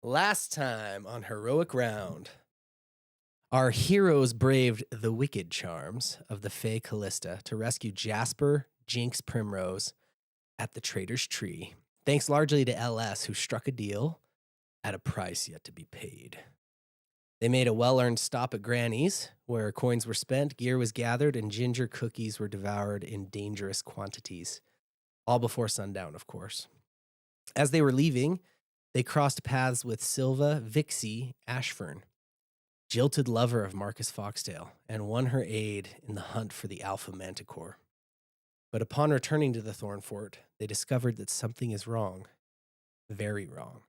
Last time on Heroic Round, our heroes braved the wicked charms of the Fey Callista to rescue Jasper, Jinx Primrose at the Traitor's Tree, thanks largely to LS, who struck a deal at a price yet to be paid. They made a well-earned stop at Granny's, where coins were spent, gear was gathered, and ginger cookies were devoured in dangerous quantities. All before sundown, of course. As they were leaving, they crossed paths with Silva Vixie Ashfern, jilted lover of Marcus Foxtail, and won her aid in the hunt for the Alpha Manticore. But upon returning to the Thornfort, they discovered that something is wrong. Very wrong.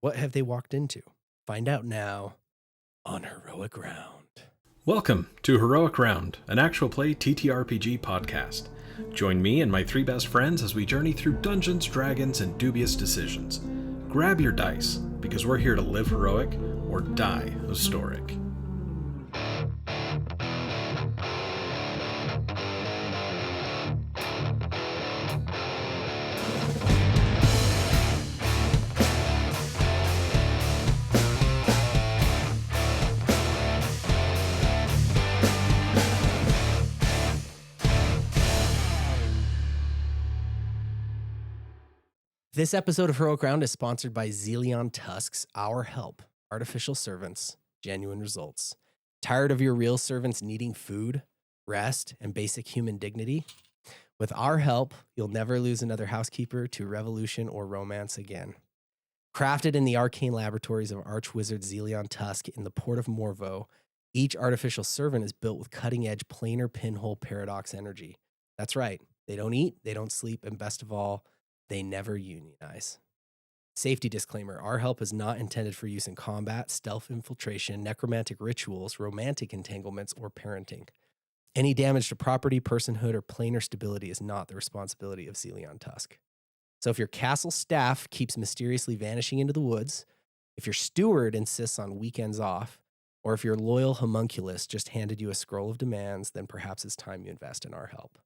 What have they walked into? Find out now on Heroic Round. Welcome to Heroic Round, an actual play TTRPG podcast. Join me and my three best friends as we journey through dungeons, dragons, and dubious decisions. Grab your dice, because we're here to live heroic or die historic. This episode of Heroic Round is sponsored by Zelion Tusk's Our Help, Artificial Servants, Genuine Results. Tired of your real servants needing food, rest, and basic human dignity? With Our Help, you'll never lose another housekeeper to revolution or romance again. Crafted in the arcane laboratories of Archwizard Zelion Tusk in the port of Morvo, each artificial servant is built with cutting-edge planar pinhole paradox energy. That's right, they don't eat, they don't sleep, and best of all, they never unionize. Safety disclaimer, Our Help is not intended for use in combat, stealth infiltration, necromantic rituals, romantic entanglements, or parenting. Any damage to property, personhood, or planar stability is not the responsibility of Zelion Tusk. So if your castle staff keeps mysteriously vanishing into the woods, if your steward insists on weekends off, or if your loyal homunculus just handed you a scroll of demands, then perhaps it's time you invest in Our Help.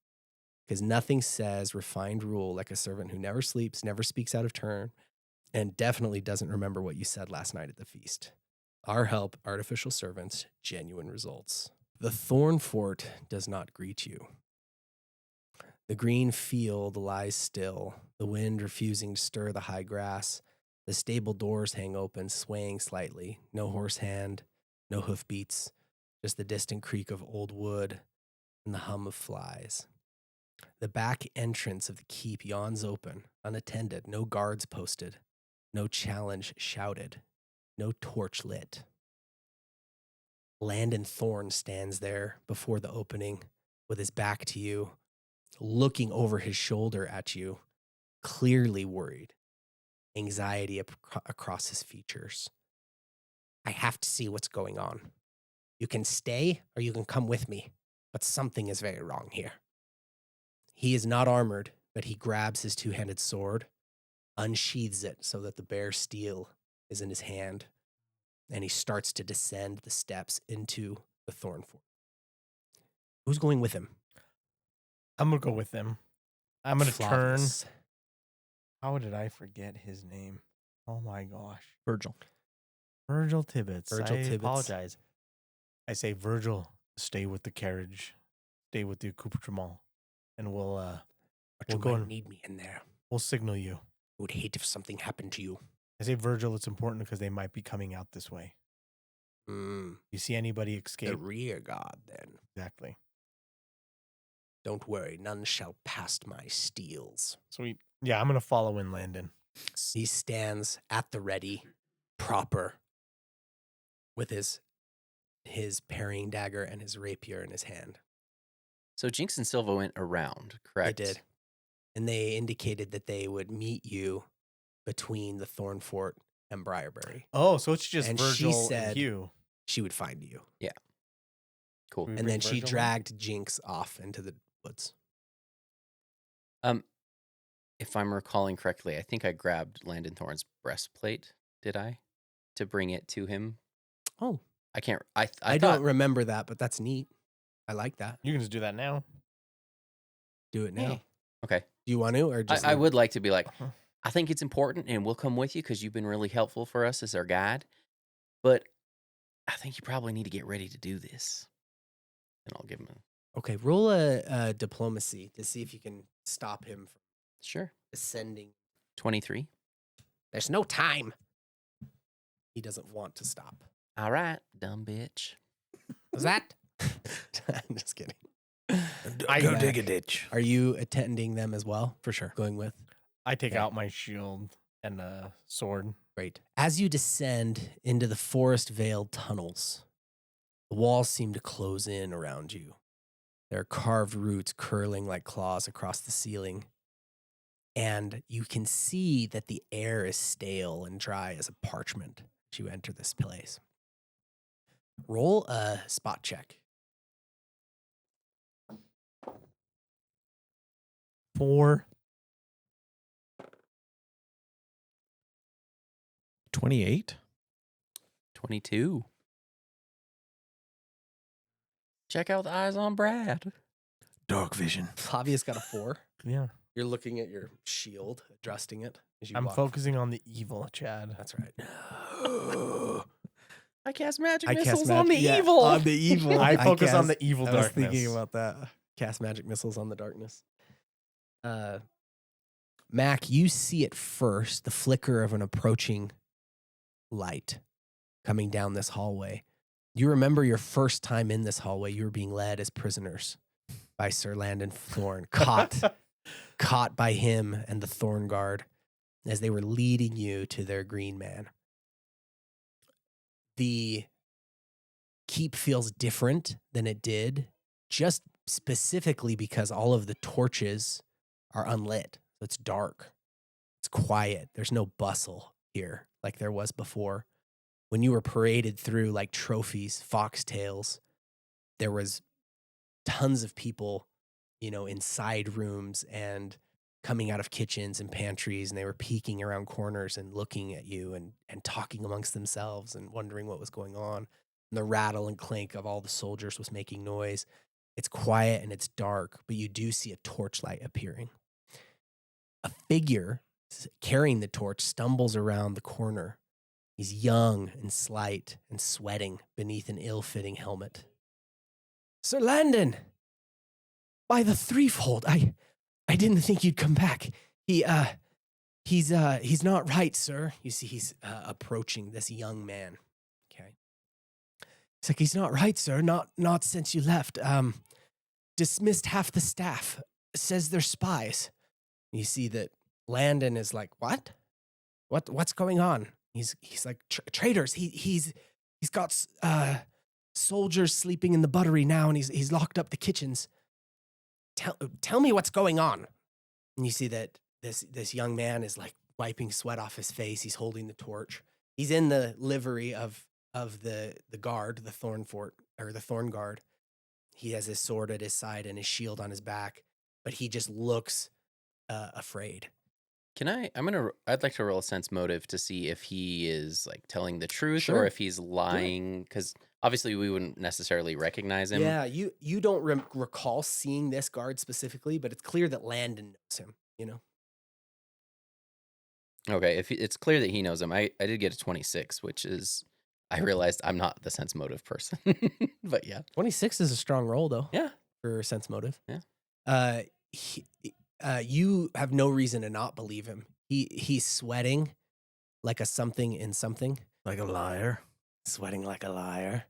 Because nothing says refined rule like a servant who never sleeps, never speaks out of turn, and definitely doesn't remember what you said last night at the feast. Our Help, Artificial Servants, Genuine Results. The Thornfort does not greet you. The green field lies still, the wind refusing to stir the high grass. The stable doors hang open, swaying slightly. No horse hand, no hoofbeats, just the distant creak of old wood and the hum of flies. The back entrance of the keep yawns open, unattended, no guards posted, no challenge shouted, no torch lit. Landon Thorne stands there before the opening with his back to you, looking over his shoulder at you, clearly worried, anxiety across his features. I have to see what's going on. You can stay or you can come with me, but something is very wrong here. He is not armored, but he grabs his two-handed sword, unsheathes it so that the bare steel is in his hand, and he starts to descend the steps into the Thornfort. Who's going with him? I'm going to go with him. I'm going to turn. Flavius. How did I forget his name? Oh my gosh. Virgil. Virgil Tibbets. Virgil I Tibbets. apologize. I say, Virgil, stay with the carriage. Stay with the accoutrement. And we'll But go you and might need me in there. we'll signal you. I would hate if something happened to you. I say, Virgil, it's important because they might be coming out this way. You see anybody The escape? rear guard, then. Exactly. Don't worry, none shall pass my steels. Sweet. Yeah, I'm going to follow in Landon. He stands at the ready, proper, with his parrying dagger and his rapier in his hand. So Jinx and Silva went around, correct? They did. And they indicated that they would meet you between the Thornfort and Briarberry. Oh, so it's just And she Virgil said- and Hugh. She would find you. Cool. We And bring then she Virgil in? dragged Jinx off into the woods. If I'm recalling correctly, I think I grabbed Landon Thorne's breastplate, did I? To bring it to him. Oh, I can't, I I thought, don't remember that, but that's neat. I like that. You can just do that now. Do it now. Hey. Okay. Do you want to, or just I would like to be like, I think it's important, and we'll come with you because you've been really helpful for us as our guide. But I think you probably need to get ready to do this. And I'll give him a Okay, roll a diplomacy to see if you can stop him from sure. ascending. 23. There's no time. He doesn't want to stop. All right, dumb bitch. Was that? I'm just kidding. Go dig a ditch. Are you attending them as well? For sure. Going with? I take Okay. out my shield and a sword. Great. As you descend into the forest-veiled tunnels, the walls seem to close in around you. There are carved roots curling like claws across the ceiling. And you can see that the air is stale and dry as a parchment as you enter this place. Roll a spot check. 4. 28. 22. Check out the eyes on Brad. Dark vision. Flavia's got a 4. Yeah. You're looking at your shield, adjusting it as you I'm walk. focusing on the evil, Chad. That's right. I cast magic I cast missiles on the magic- yeah, evil. On the evil. I focus on cast- the evil I was darkness. thinking about that. Cast magic missiles on the darkness. Mac, you see at first the flicker of an approaching light coming down this hallway. You remember your first time in this hallway. You were being led as prisoners by Sir Landon Thorn, caught by him and the Thorn Guard as they were leading you to their Greenman. The keep feels different than it did, just specifically because all of the torches are unlit. So it's dark. It's quiet. There's no bustle here like there was before. When you were paraded through like trophies, foxtails, there was tons of people, in side rooms and coming out of kitchens and pantries, and they were peeking around corners and looking at you and talking amongst themselves and wondering what was going on. And the rattle and clink of all the soldiers was making noise. It's quiet and it's dark, but you do see a torchlight appearing. A figure carrying the torch stumbles around the corner. He's young and slight and sweating beneath an ill-fitting helmet. Sir Landon! By the threefold, I didn't think you'd come back. He's not right, sir. You see, he's approaching this young man. Okay. It's like, he's not right, sir. Not since you left. Dismissed half the staff. Says they're spies. You see that Landon is like, what? What's going on? He's like, traitors. He's got soldiers sleeping in the buttery now, and he's locked up the kitchens. Tell me what's going on. And you see that this young man is like wiping sweat off his face. He's holding the torch. He's in the livery of the guard, the Thornfort, or the Thorn Guard. He has his sword at his side and his shield on his back, but he just looks afraid. I'd like to roll a sense motive to see if he is like telling the truth Sure. or if he's lying, because obviously we wouldn't necessarily recognize him. Yeah, you don't recall seeing this guard specifically, but it's clear that Landon knows him, Okay, if it's clear that he knows him, I did get a 26, which is, I realized I'm not the sense motive person. But yeah. 26 is a strong roll, though. Yeah. For sense motive. Yeah. You have no reason to not believe him. He's sweating like a something in something. Like a liar. Sweating like a liar.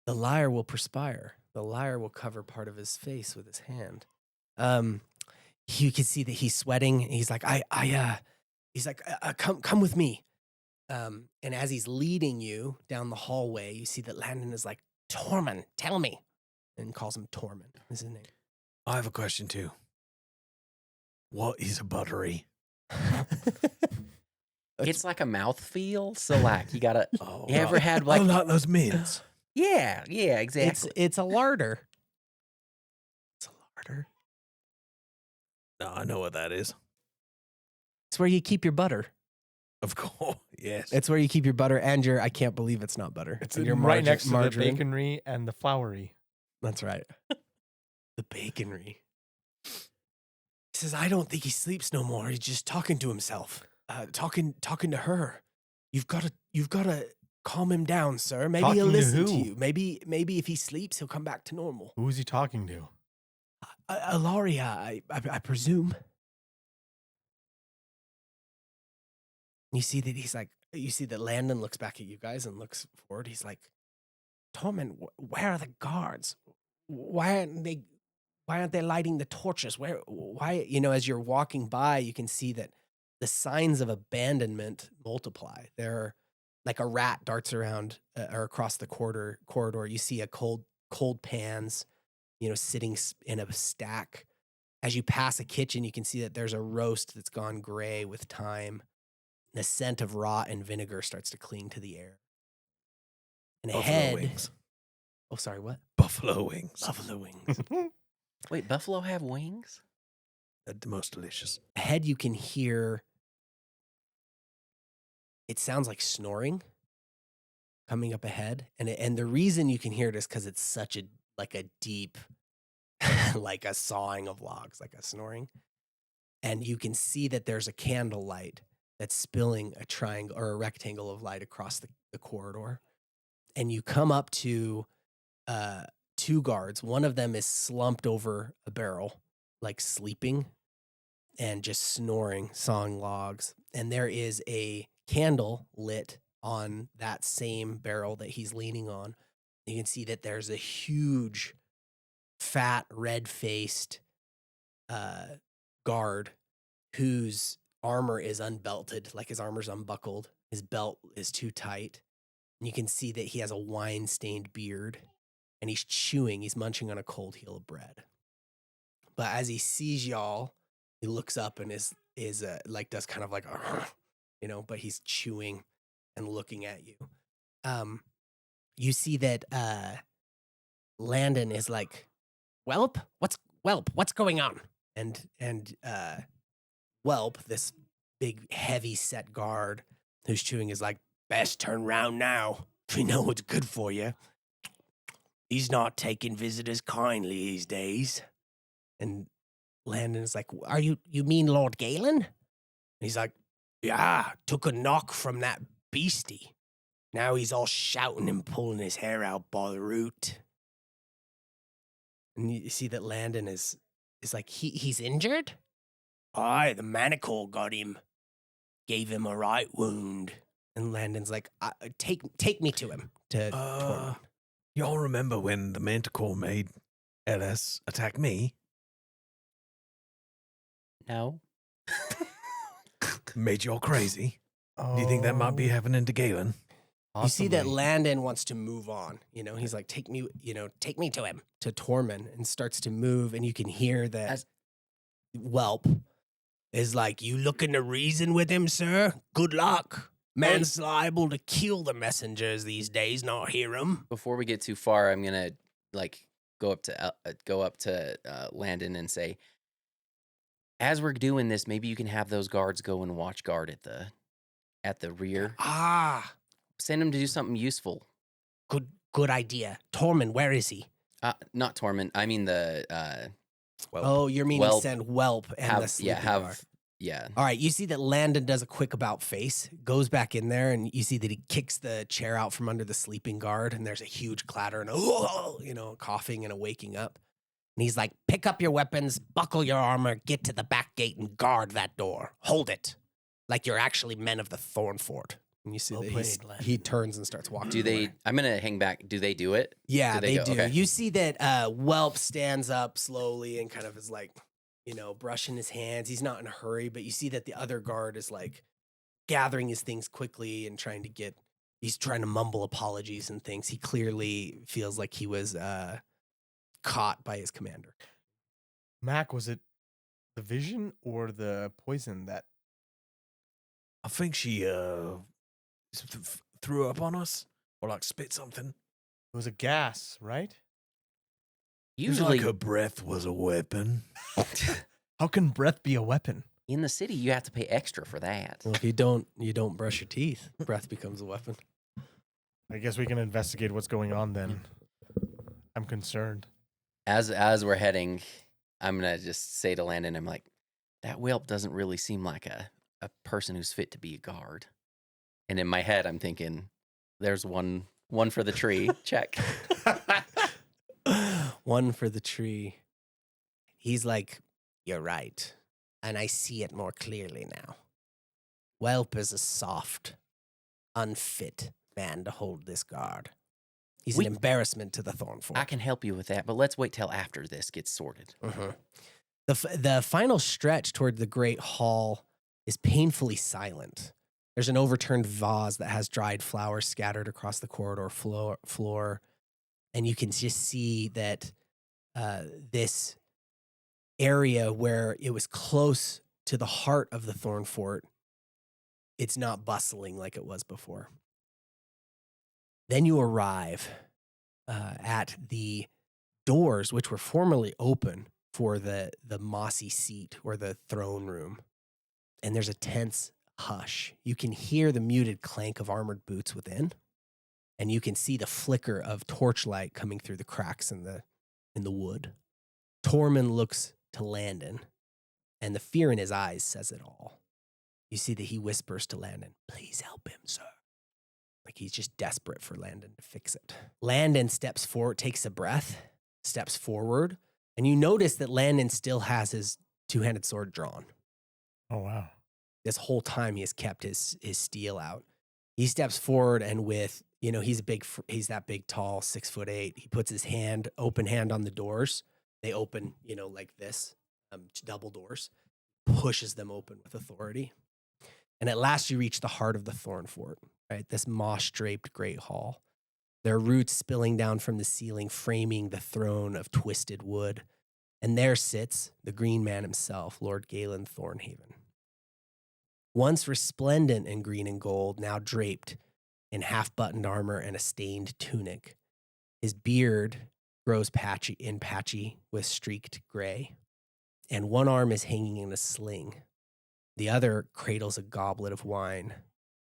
The liar will perspire. The liar will cover part of his face with his hand. You can see that he's sweating. He's like, come with me. And as he's leading you down the hallway, you see that Landon is like, Tormund, tell me. And calls him Tormund, is his name. I have a question too. What is a buttery? It's like a mouthfeel. So like you gotta, Oh, you ever had like, not those mints. yeah, exactly. It's a larder. It's a larder. No, I know what that is. It's where you keep your butter. Of course, yes. It's where you keep your butter and your, I can't believe it's not butter. It's And your right next to margarine. the baconry and the floury. That's right. The baconry. says, I don't think he sleeps no more. He's just talking to himself, talking to her. You've got to calm him down, sir. Maybe he'll Talking to listen to who? you. Maybe if he sleeps, he'll come back to normal. Who is he talking to? Alaria, I presume. You see that Landon looks back at you guys and looks forward. He's like, Tormund, where are the guards? Why aren't they lighting the torches? Why, as you're walking by, you can see that the signs of abandonment multiply. There, like a rat darts around or across the corridor. You see a cold pans, sitting in a stack. As you pass a kitchen, you can see that there's a roast that's gone gray with time. The scent of rot and vinegar starts to cling to the air. And Buffalo wings. Oh, sorry, what? Buffalo wings. Buffalo wings. Wait, buffalo have wings? They're the most delicious. Ahead, you can hear, it sounds like snoring coming up ahead. And the reason you can hear it is because it's such a deep, like a sawing of logs, like a snoring. And you can see that there's a candlelight that's spilling a triangle or a rectangle of light across the corridor. And you come up to two guards. One of them is slumped over a barrel, like sleeping and just snoring, sawing logs. And there is a candle lit on that same barrel that he's leaning on. You can see that there's a huge, fat, red-faced guard whose armor is unbelted, like his armor's unbuckled. His belt is too tight. And you can see that he has a wine-stained beard, and he's munching on a cold heel of bread. But as he sees y'all, he looks up and is does kind of like, but he's chewing and looking at you. You see that Landon is like, Whelp, what's going on? And Whelp, this big heavy set guard who's chewing, is like, best turn round now. We know what's good for you. He's not taking visitors kindly these days. And Landon is like, you mean Lord Galen? And he's like, yeah, took a knock from that beastie. Now he's all shouting and pulling his hair out by the root. And you see that Landon is like, he's injured? Aye, the manacle got him. Gave him a right wound. And Landon's like, take me to him. To Y'all remember when the Manticore made LS attack me? No. Made y'all crazy. Do you think that might be happening to Galen? You see that Landon wants to move on. He's like, take me to him, to Tormund, and starts to move. And you can hear that Whelp is like, you looking to reason with him, sir? Good luck. Man's liable to kill the messengers these days, not hear them. Before we get too far, I'm gonna go up to Landon and say, as we're doing this, maybe you can have those guards go and watch guard at the rear. Send him to do something useful. Good idea. Tormund, where is he? Not Tormund. I mean the Whelp. Oh, you're meaning Whelp. send Whelp and the sleeping guard. Yeah. All right, you see that Landon does a quick about face, goes back in there, and you see that he kicks the chair out from under the sleeping guard, and there's a huge clatter and coughing and a waking up. And he's like, pick up your weapons, buckle your armor, get to the back gate and guard that door. Hold it. Like you're actually men of the Thornfort. And you see that he turns and starts walking. Do they? I'm gonna hang back. Do they do it? Yeah, they do. Okay. You see that Whelp stands up slowly and kind of is like, brushing his hands. He's not in a hurry, but you see that the other guard is like gathering his things quickly and he's trying to mumble apologies and things. He clearly feels like he was caught by his commander. Mac, was it the vision or the poison that? I think she threw up on us or spit something. It was a gas, right? Usually, like her breath was a weapon. How can breath be a weapon? in the city, you have to pay extra for that. Well, if you don't brush your teeth, breath becomes a weapon. I guess we can investigate what's going on then. I'm concerned. As we're heading, I'm gonna just say to Landon, I'm like, that whelp doesn't really seem like a person who's fit to be a guard. And in my head, I'm thinking, there's one for the tree. Check. One for the tree. He's like, you're right. And I see it more clearly now. Whelp is a soft, unfit man to hold this guard. He's an embarrassment to the Thornfort. I can help you with that, but let's wait till after this gets sorted. Mm-hmm. The final stretch toward the great hall is painfully silent. There's an overturned vase that has dried flowers scattered across the corridor floor. And you can just see that this area where it was close to the heart of the Thornfort, it's not bustling like it was before. Then you arrive at the doors, which were formerly open for the mossy seat or the throne room. And there's a tense hush. You can hear the muted clank of armored boots within, and you can see the flicker of torchlight coming through the cracks in the wood. Tormund looks to Landon, and the fear in his eyes says it all. You see that he whispers to Landon, "Please help him, sir." Like he's just desperate for Landon to fix it. Landon steps forward, takes a breath, steps forward, and you notice that Landon still has his two-handed sword drawn. Oh, wow. This whole time he has kept his steel out. He steps forward and with, he's that big, tall, 6'8". He puts his open hand on the doors. They open, like this, double doors, pushes them open with authority. And at last you reach the heart of the Thornfort, right? This moss-draped great hall. Their roots spilling down from the ceiling, framing the throne of twisted wood. And there sits the Greenman himself, Lord Galen Thornhaven. Once resplendent in green and gold, now draped in half-buttoned armor and a stained tunic. His beard grows patchy with streaked gray, and one arm is hanging in a sling. The other cradles a goblet of wine,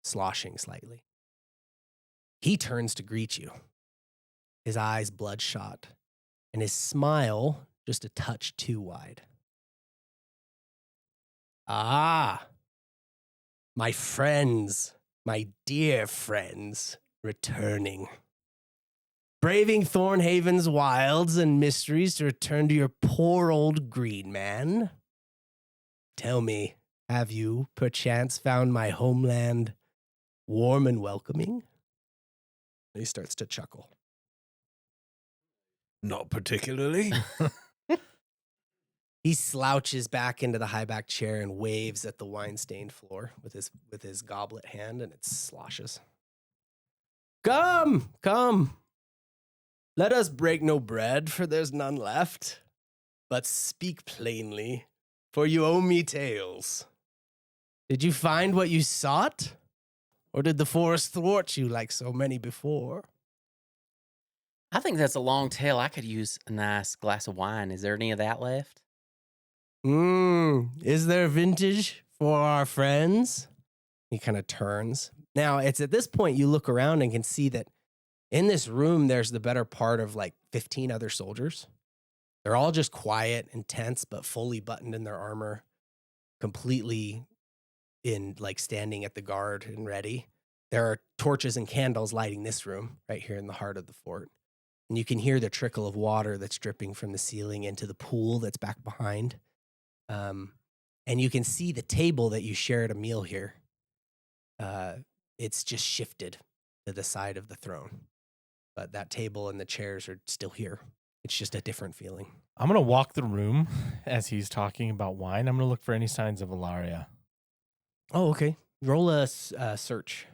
sloshing slightly. He turns to greet you, his eyes bloodshot, and his smile just a touch too wide. "Ah, my friends, my dear friends, returning. Braving Thornhaven's wilds and mysteries to return to your poor old Greenman. Tell me, have you perchance found my homeland warm and welcoming?" And he starts to chuckle. Not particularly. He slouches back into the high-back chair and waves at the wine-stained floor with his goblet hand, and it sloshes. Come, come. Let us break no bread, for there's none left. But speak plainly, for you owe me tales. Did you find what you sought? Or did the forest thwart you like so many before? I think that's a long tale. I could use a nice glass of wine. Is there any of that left? Is there vintage for our friends? He kind of turns. Now, it's at this point you look around and can see that in this room, there's the better part of like 15 other soldiers. They're all just quiet and tense, but fully buttoned in their armor, completely in like standing at the guard and ready. There are torches and candles lighting this room right here in the heart of the fort. And you can hear the trickle of water that's dripping from the ceiling into the pool that's back behind. And you can see the table that you shared a meal here. It's just shifted to the side of the throne. But that table and the chairs are still here. It's just a different feeling. I'm going to walk the room as he's talking about wine. I'm going to look for any signs of Ilaria. Oh, okay. Roll a search.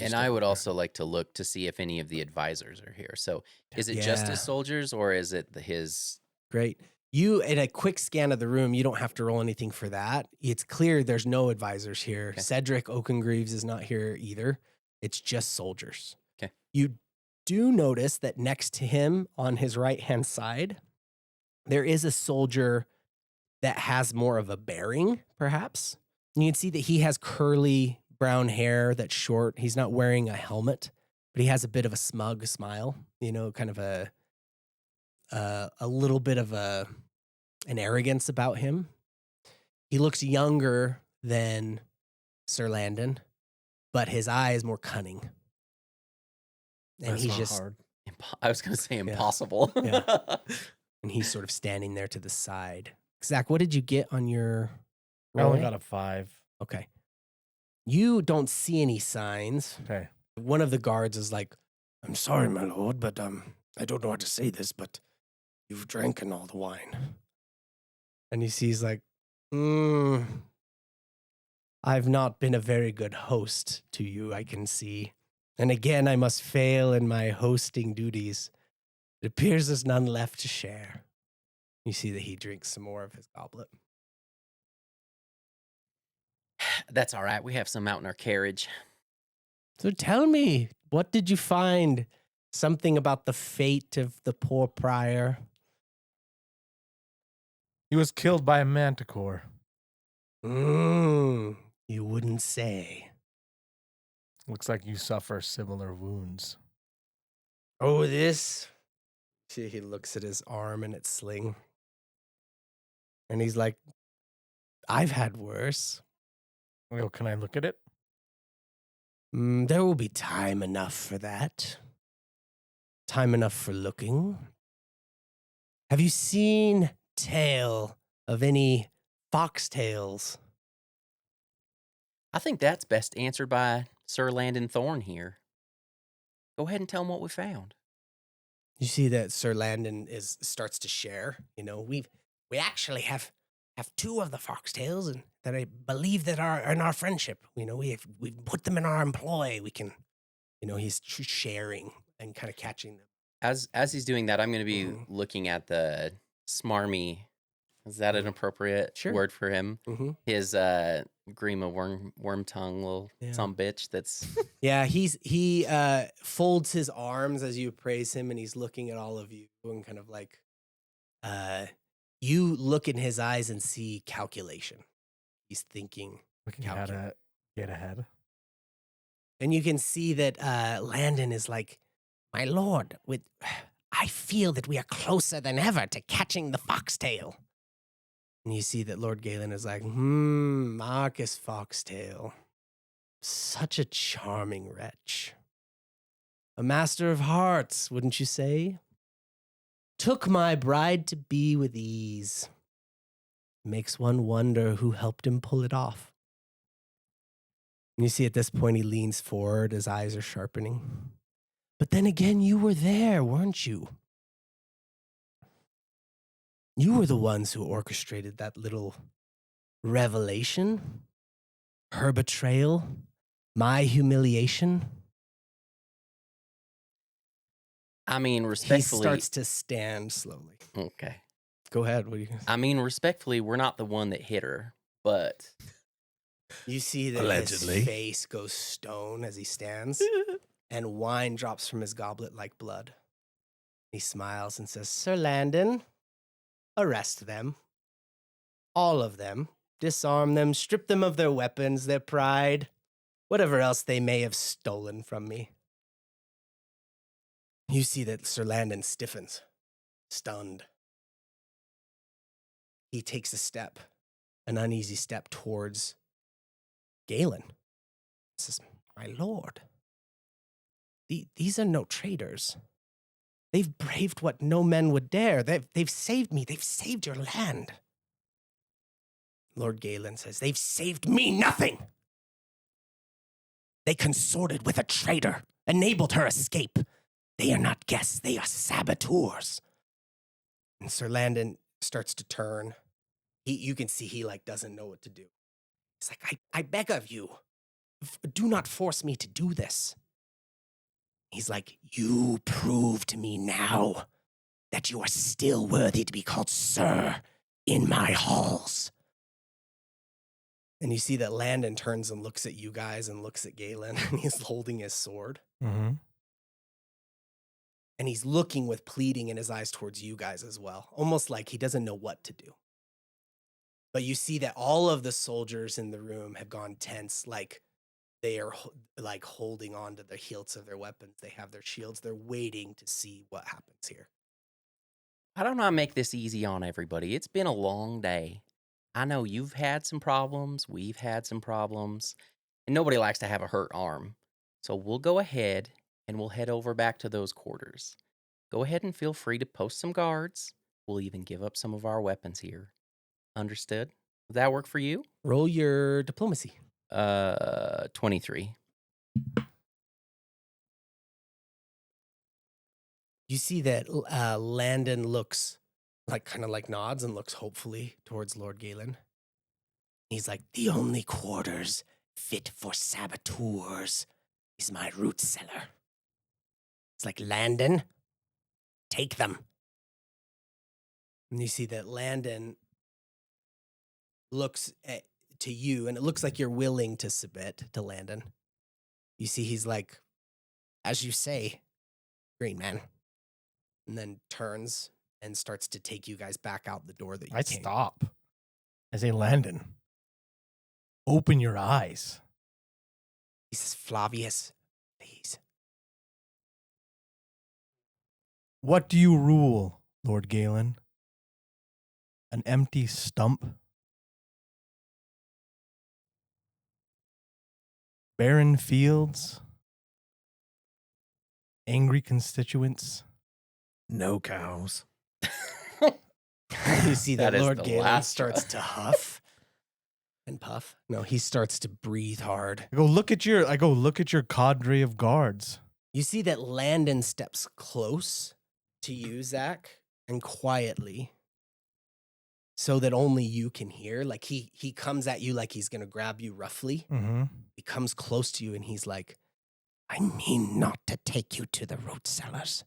And I would also like to look to see if any of the advisors are here. So is it just his soldiers or is it his... Great. You, in a quick scan of the room, you don't have to roll anything for that. It's clear there's no advisors here. Okay. Cedric Oakengreaves is not here either. It's just soldiers. Okay. You do notice that next to him on his right-hand side, there is a soldier that has more of a bearing, perhaps. And you can see that he has curly brown hair that's short. He's not wearing a helmet, but he has a bit of a smug smile, kind of a little bit of an arrogance about him. He looks younger than Sir Landon, but his eye is more cunning. And That's he's not just hard. I was going to say impossible. Yeah. and he's sort of standing there to the side. Zach, what did you get on your I only roll? got a 5. Okay. You don't see any signs. Okay. One of the guards is like, I'm sorry, my lord, but I don't know how to say this, but you've drank all the wine. And he sees like, I've not been a very good host to you, I can see. And again, I must fail in my hosting duties. It appears there's none left to share. You see that he drinks some more of his goblet. That's all right. We have some out in our carriage. So tell me, what did you find? Something about the fate of the poor prior? He was killed by a manticore. You wouldn't say. Looks like you suffer similar wounds. Oh, this? See, he looks at his arm and its sling. And he's like, I've had worse. Well, can I look at it? There will be time enough for that. Time enough for looking. Have you seen tale of any foxtails? I think that's best answered by Sir Landon Thorn here. Go ahead and tell him what we found. You see that Sir Landon starts to share. You know, we actually have 2 of the foxtails, and that I believe that are in our friendship. You know, we've put them in our employ. We can, he's sharing and kind of catching them. As he's doing that, I'm going to be Mhm. looking at the smarmy. Is that an appropriate Sure. word for him? Mm-hmm. His Grima worm tongue little some bitch that's Yeah, he folds his arms as you praise him, and he's looking at all of you and kind of like, you look in his eyes and see calculation. He's thinking, Looking how to get ahead. and you can see that Landon is like, my lord, I feel that we are closer than ever to catching the foxtail. And you see that Lord Galen is like, Marcus Foxtail. Such a charming wretch. A master of hearts, wouldn't you say? Took my bride to be with ease. Makes one wonder who helped him pull it off. And you see at this point he leans forward, his eyes are sharpening. But then again, you were there, weren't you? You were the ones who orchestrated that little revelation, her betrayal, my humiliation. I mean, He respectfully. starts to stand slowly. Okay. Go ahead. What are you gonna say? I mean, respectfully, we're not the one that hit her, but You see that Allegedly. his face goes stone as he stands, and wine drops from his goblet like blood. He smiles and says, Sir Landon, arrest them. All of them. Disarm them, strip them of their weapons, their pride, whatever else they may have stolen from me. You see that Sir Landon stiffens, stunned. He takes a step, an uneasy step towards Galen. He says, my lord, these are no traitors. They've braved what no men would dare. They've saved me. They've saved your land. Lord Galen says, they've saved me nothing. They consorted with a traitor, enabled her escape. They are not guests. They are saboteurs. And Sir Landon starts to turn. You can see he doesn't know what to do. He's like, I beg of you, do not force me to do this. He's like, you prove to me now that you are still worthy to be called sir in my halls. And you see that Landon turns and looks at you guys and looks at Galen, and he's holding his sword. Mm-hmm. And he's looking with pleading in his eyes towards you guys as well, almost like he doesn't know what to do. But you see that all of the soldiers in the room have gone tense, like they are like holding on to the hilts of their weapons. They have their shields. They're waiting to see what happens here. I don't know how to make this easy on everybody. It's been a long day. I know you've had some problems. We've had some problems. And nobody likes to have a hurt arm. So we'll go ahead and we'll head over back to those quarters. Go ahead and feel free to post some guards. We'll even give up some of our weapons here. Understood? Does that work for you? Roll your diplomacy. 23. You see that Landon looks kind of nods and looks hopefully towards Lord Galen. He's like, the only quarters fit for saboteurs is my root cellar. It's like, Landon, take them. And you see that Landon looks to you, and it looks like you're willing to submit to Landon. You see he's like, as you say, Greenman. And then turns and starts to take you guys back out the door that you I came. stop. I say, Landon, open your eyes. He says, Flavius, please. What do you rule, Lord Galen? An empty stump? Barren fields? Angry constituents? No cows. You see that That is Lord the Galen last starts to huff and puff. No, he starts to breathe hard. I go look at your cadre of guards. You see that Landon steps close to you, Zach, and quietly, so that only you can hear. Like he comes at you like he's gonna grab you roughly. Mm-hmm. He comes close to you and he's like, I mean not to take you to the root cellars.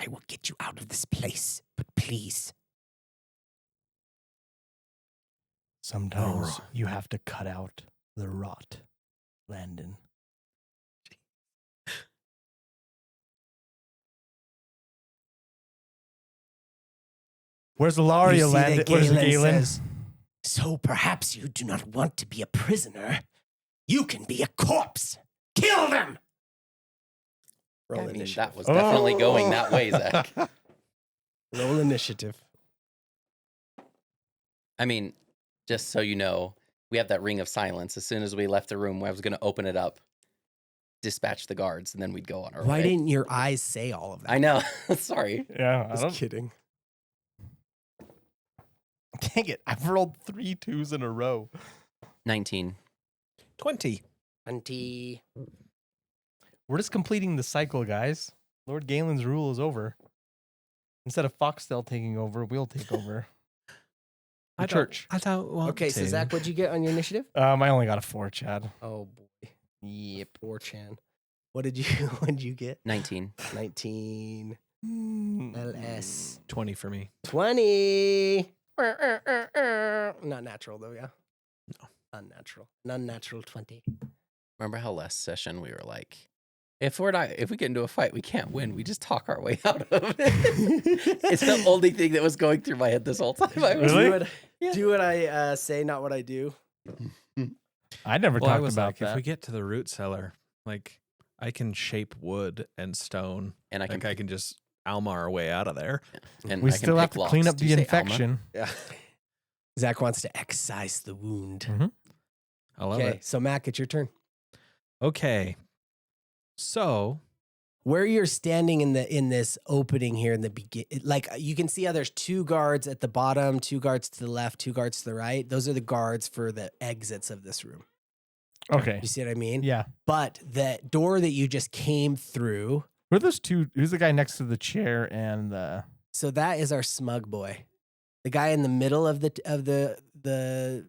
I will get you out of this place, but please. Sometimes you have to cut out the rot, Landon. Where's Ilaria, You see that Landon? Where's Galen Galen? says, so perhaps you do not want to be a prisoner. You can be a corpse. Kill them. Roll I mean, initiative. that was definitely going that way, Zach. Roll initiative. I mean, just so you know, we have that ring of silence. As soon as we left the room, I was going to open it up, dispatch the guards, and then we'd go on our way. Why didn't your eyes say all of that? I know. Sorry. Yeah, I was kidding. Dang it. I've rolled 3 2s in a row. 19. 20. 20. We're just completing the cycle, guys. Lord Galen's rule is over. Instead of Foxtail taking over, we'll take over. The church. I don't want Okay, so to. Zach, what'd you get on your initiative? I only got a 4, Chad. Oh boy. Yep, poor Chan. What did you get? 19. 19. LS. 20 for me. 20. Not natural though, yeah? No. Unnatural. Non-natural 20. Remember how last session we were like, if we get into a fight, we can't win. We just talk our way out of it. It's the only thing that was going through my head this whole time. Really? Do what I say, not what I do. I never Well, I talked was about like, that. if we get to the root cellar, like I can shape wood and stone. And I can just Alma our way out of there. and We I can still have pick to clean locks. up Do the you say Alma? infection. Yeah. Zach wants to excise the wound. I love Okay, it. so Mac, it's your turn. Okay. So Where you're standing in this opening here in the begin, like you can see how there's 2 guards at the bottom, 2 guards to the left, 2 guards to the right. Those are the guards for the exits of this room. Okay. You see what I mean? Yeah. But the door that you just came through, Who are those 2? Who's the guy next to the chair and the... so that is our smug boy. The guy in the middle of the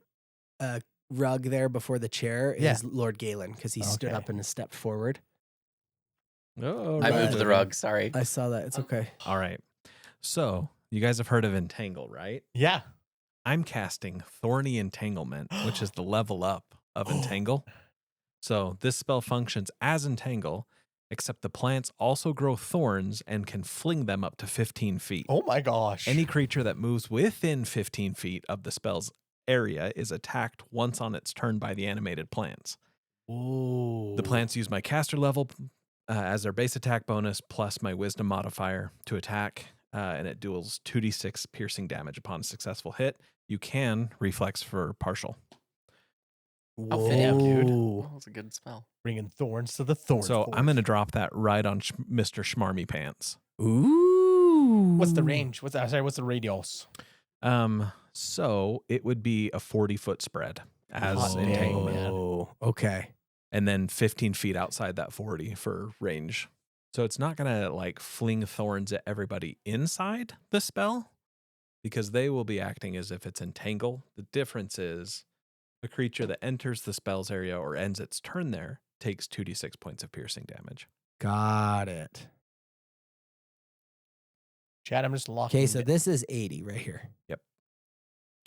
rug there before the chair is Yeah. Lord Galen because he stood Okay. up and stepped forward. oh, I moved Right. the rug. Sorry. I saw that. It's okay. All right. So you guys have heard of Entangle, right? Yeah. I'm casting Thorny Entanglement, which is the level up of Entangle. So this spell functions as Entangle, except the plants also grow thorns and can fling them up to 15 feet. Oh my gosh. Any creature that moves within 15 feet of the spell's area is attacked once on its turn by the animated plants. Ooh. The plants use my caster level as their base attack bonus plus my wisdom modifier to attack. and it deals 2d6 piercing damage upon a successful hit. You can reflex for partial. Oh, damn, dude. Whoa. That was a good spell. Bringing thorns to the thorn. So I'm going to drop that right on Mr. Schmarmy Pants. Ooh. What's the range? What's the radius? So it would be a 40-foot spread as Hot dang, entanglement. man. Oh, okay. And then 15 feet outside that 40 for range. So it's not going to like fling thorns at everybody inside the spell because they will be acting as if it's entangle. The difference is a creature that enters the spell's area or ends its turn there takes 2d6 points of piercing damage. Got it. Chad, I'm just locking. Okay, so this is 80 right here. Yep.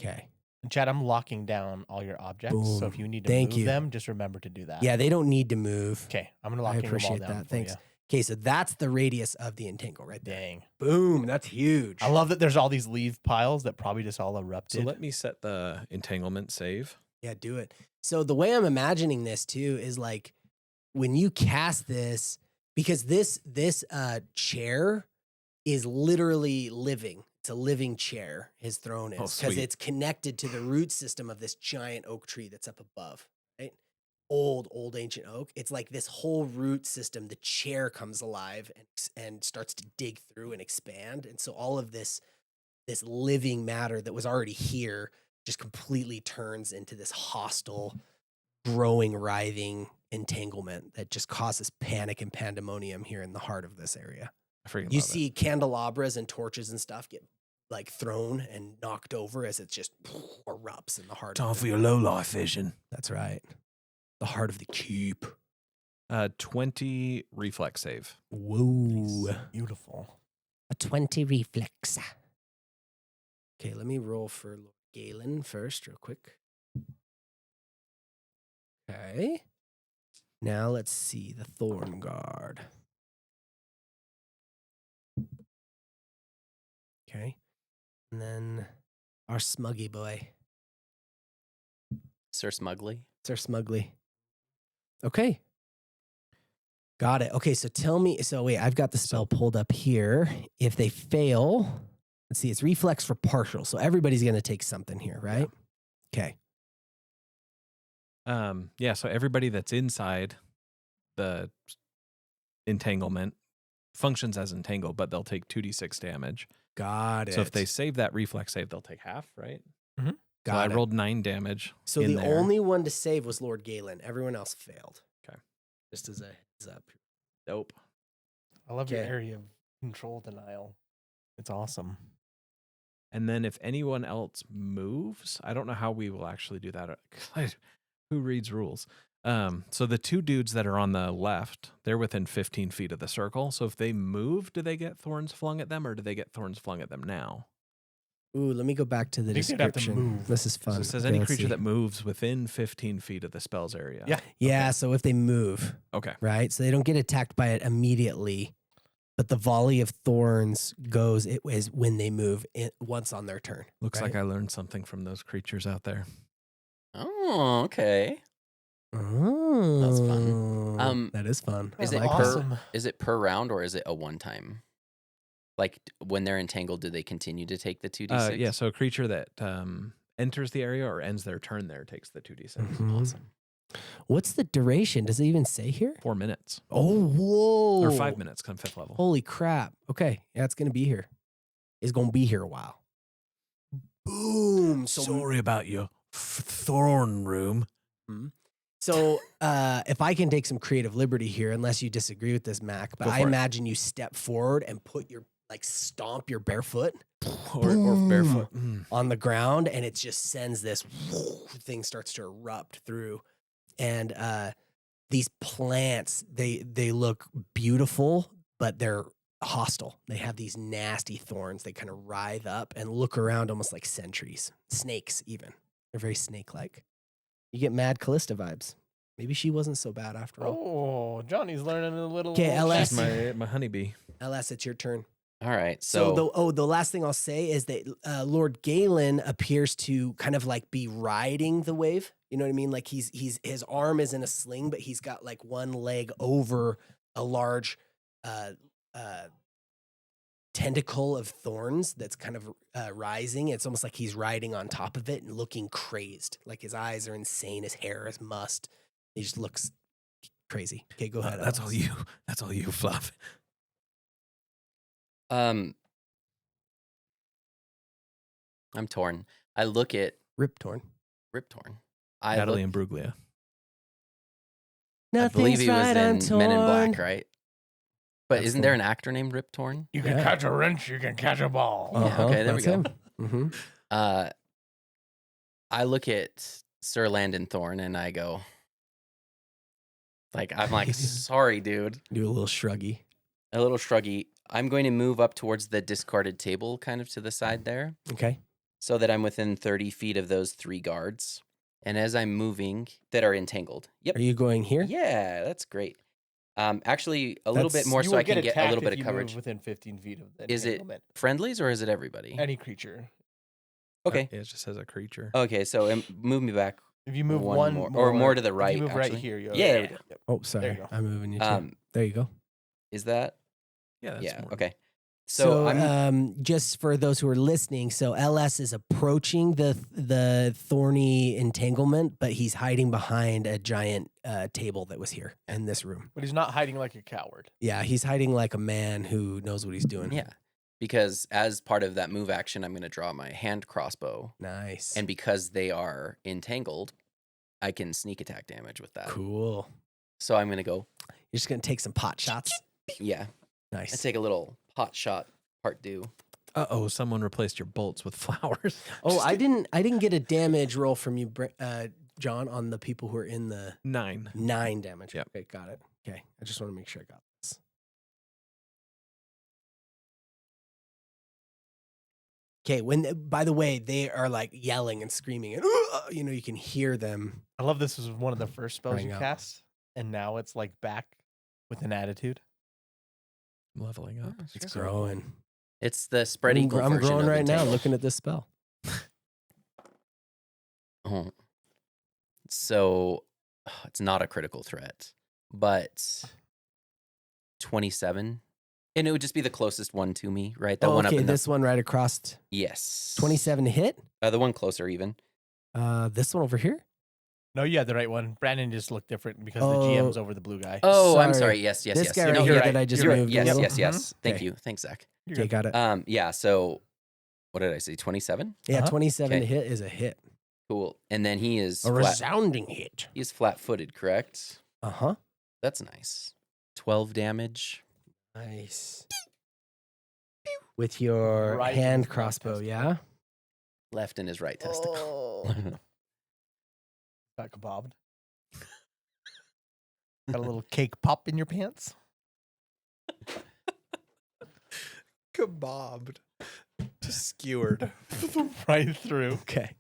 Okay. Chad, I'm locking down all your objects. So Boom. if you need to Thank move you. them, just remember to do that. Yeah, they don't need to move. Okay, I'm gonna I lock them all appreciate down. that. for Thanks. ya. Okay, so that's the radius of the entangle right there. Dang. Boom. That's huge. I love that there's all these leaf piles that probably just all So erupted. let me set the entanglement save. Yeah, do it. So the way I'm imagining this too is like when you cast this, because this chair is literally living. It's a living chair, his throne is, Oh, because sweet. it's connected to the root system of this giant oak tree that's up above, right? Old ancient oak. It's like this whole root system, the chair comes alive and starts to dig through and expand. And so all of this living matter that was already here just completely turns into this hostile, growing, writhing entanglement that just causes panic and pandemonium here in the heart of this area. I freaking You love see candelabras and torches and stuff get like thrown and knocked over as it just erupts in the heart. of it. your low life vision. That's right. The heart of the keep. 20 reflex save. Whoa. Beautiful. A 20 reflex. Okay, let me roll for Lord Galen first, real quick. Okay. Now let's see the Thorn Guard. Okay. And then our Smuggy boy. Sir Smugly. Sir Smugly. Okay. Got it. Okay, so tell me. So wait, I've got the spell pulled up here. If they fail, let's see, it's reflex for partial. So everybody's going to take something here, right? Okay. Yeah, so everybody that's inside the entanglement functions as entangled, but they'll take 2d6 damage. Got it. So if they save that reflex save, they'll take half, right? So got I it. rolled 9 damage. So in the there. only one to save was Lord Galen. Everyone else failed. Okay. Just as a heads up. Dope. I love your Okay. area of control denial. It's awesome. And then if anyone else moves, I don't know how we will actually do that. Who reads rules? So the two dudes that are on the left, they're within 15 feet of the circle. So if they move, do they get thorns flung at them or do they get thorns flung at them now? Ooh, let me go back to the I think they'd have to description. move. This is So fun. it says Okay, any let's creature see. that moves within 15 feet of the spell's area. Yeah. Yeah, so if they move, Okay. right? So they don't get attacked by it immediately, but the volley of thorns goes, it is when they move once on their turn. Looks right? like I learned something from those creatures out there. Oh, okay. Oh, That's fun. That is fun. Is I it like per- that. awesome? Is it per round or is it a one time? Like when they're entangled, do they continue to take the 2d6? Yeah, so a creature that enters the area or ends their turn there takes the 2d6. Mhm. Awesome. What's the duration? Does it even say here? 4 minutes. Oh, whoa. Or 5 minutes, come 5th level. Holy crap. Okay. Yeah, it's going to be here. It's going to be here a while. Boom. So, about your thorn room. so if I can take some creative liberty here, unless you disagree with this, Mac, but Go I for it. imagine you step forward and put your, stomp your barefoot Or barefoot. on the ground, and it just sends this thing starts to erupt through. And these plants, they look beautiful, but they're hostile. They have these nasty thorns. They kind of writhe up and look around almost like sentries, snakes even. They're very snake-like. You get Mad Callista vibes. Maybe she wasn't so bad after all. Oh, Johnny's learning a little. 'Kay, LS. That's my honeybee. LS, it's your turn. All right. So So, the last thing I'll say is that Lord Galen appears to kind of like be riding the wave. You know what I mean? Like he's his arm is in a sling, but he's got like one leg over a large tentacle of thorns that's kind of rising. It's almost like he's riding on top of it and looking crazed. Like his eyes are insane. His hair is mussed. He just looks crazy. Okay, go ahead. That's Alex. all you. That's all you, Fluff. I'm torn. I look at Rip Torn. Rip Torn. I Natalie look, Imbruglia. I believe he was in Men in Black, right? right? But That's isn't the there one. an actor named Rip Torn? You can Yeah. catch a wrench, you can catch a ball. Yeah, okay, there we that's go. him. Mm-hmm. I look at Sir Landon Thorne and I go, like, I'm like, sorry, dude. Do a little shruggy. A little shruggy. I'm going to move up towards the discarded table, kind of to the side there, Okay. so that I'm within 30 feet of those 3 guards. And as I'm moving, that are entangled. Yep. Are you going here? Yeah, that's great. Actually, a little bit more You so will I can get a attacked little if bit of you coverage. move within 15 feet of the Is it entanglement. friendlies or is it everybody? Any creature? Okay. It just says a creature. Okay, so move me back. If you move One one more- or more to the if right, you move actually. right here. You Yeah, there we go. Yep. Oh, sorry. you go. I'm moving you too. Um, There you go. is that? Yeah. That's Yeah. more- Okay. So, So I'm just for those who are listening, so LS is approaching the thorny entanglement, but he's hiding behind a giant table that was here in this room. But he's not hiding like a coward. Yeah, he's hiding like a man who knows what he's doing. yeah, because as part of that move action, I'm going to draw my hand crossbow, Nice. and because they are entangled, I can sneak attack damage with that. Cool. So I'm going to go. You're just gonna take some pot shots. Yeah, I Nice. take a little pot shot part due. Uh-oh, someone replaced your bolts with flowers. Oh, I didn't get a damage roll from you, John, on the people who are in the 9. 9 damage. Yep. Okay, got it. Okay, I just want to make sure I got this. Okay, by the way, they are like yelling and screaming, and you can hear them. I love this was one of the first spells Bring you up. cast, and now it's like back with an attitude. Leveling up. It's growing. It's the spread eagle I'm version growing of right now, entangle. looking at this spell. Oh. So it's not a critical threat, but 27. And it would just be the closest one to me, right? That one up Okay, in this one right across. Yes. 27 to hit. The one closer even. This one over here. No, you had the right one. Brandon just looked different because Oh. the GM's over the blue guy. Oh, I'm Sorry. sorry. Yes, yes, This yes. guy right No, here you're that right. I just You're right. moved a Yes, little. yes, yes. Thank Okay. you. Thanks, Zach. You're Okay, good. got it. Yeah, so what did I say? 27? Yeah, Uh-huh. 27 to Okay. hit is a hit. Cool. And then he is A resounding hit. he's flat-footed, correct? Uh-huh. That's nice. 12 damage. Nice. With your Right in hand his right crossbow, testicle. yeah? Left in his right testicle. Got kebabbed. Got a little cake pop in your pants. Kebabbed. Just skewered. Right through. Okay.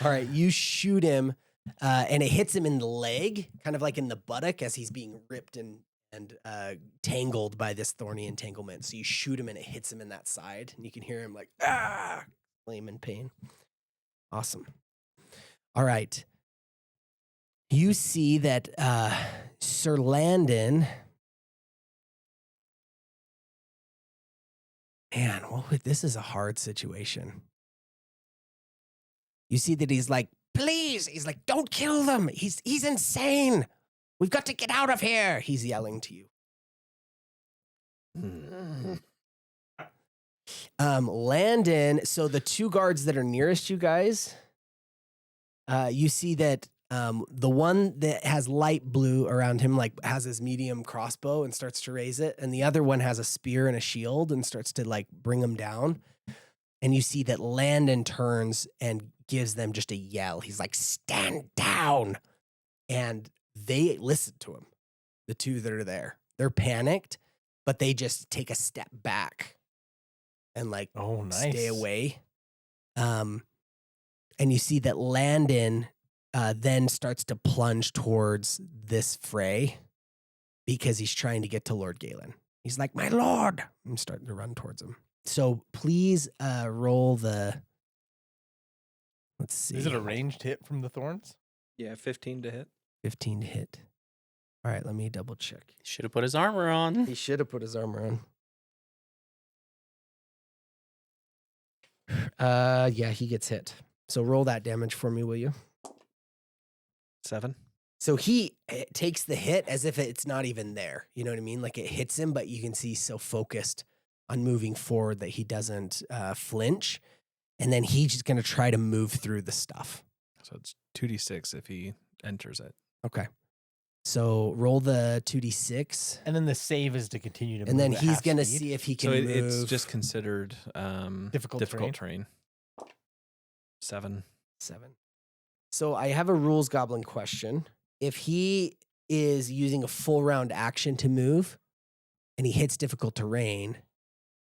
All right, you shoot him, and it hits him in the leg, kind of like in the buttock as he's being ripped and tangled by this thorny entanglement. So you shoot him, and it hits him in that side, and you can hear him like, scream in pain. Awesome. All right. You see that Sir Landon... Man, this is a hard situation. You see that he's like, please. He's like, don't kill them. He's insane. We've got to get out of here. He's yelling to you. Landon, so the 2 guards that are nearest you guys, you see that the one that has light blue around him, like has his medium crossbow and starts to raise it. And the other one has a spear and a shield and starts to like bring him down. And you see that Landon turns and gives them just a yell. He's like, stand down. And they listen to him, the 2 that are there. They're panicked, but they just take a step back and like Oh, nice. stay away. And you see that Landon then starts to plunge towards this fray because he's trying to get to Lord Galen. He's like, my lord. I'm starting to run towards him. So please roll the... Let's see. Is it a ranged hit from the thorns? Yeah, 15 to hit. 15 to hit. All right, let me double check. Should have put his armor on. He should have put his armor on. Yeah, he gets hit. So roll that damage for me, will you? 7. So he takes the hit as if it's not even there. You know what I mean? Like it hits him, but you can see he's so focused on moving forward that he doesn't flinch. And then he's just going to try to move through the stuff. So it's 2d6 if he enters it. Okay. So roll the 2d6. And then the save is to continue to move. And then at he's half going to speed. see if he can So move. it's just considered Difficult terrain. 7. 7. So I have a rules goblin question. If he is using a full round action to move and he hits difficult terrain,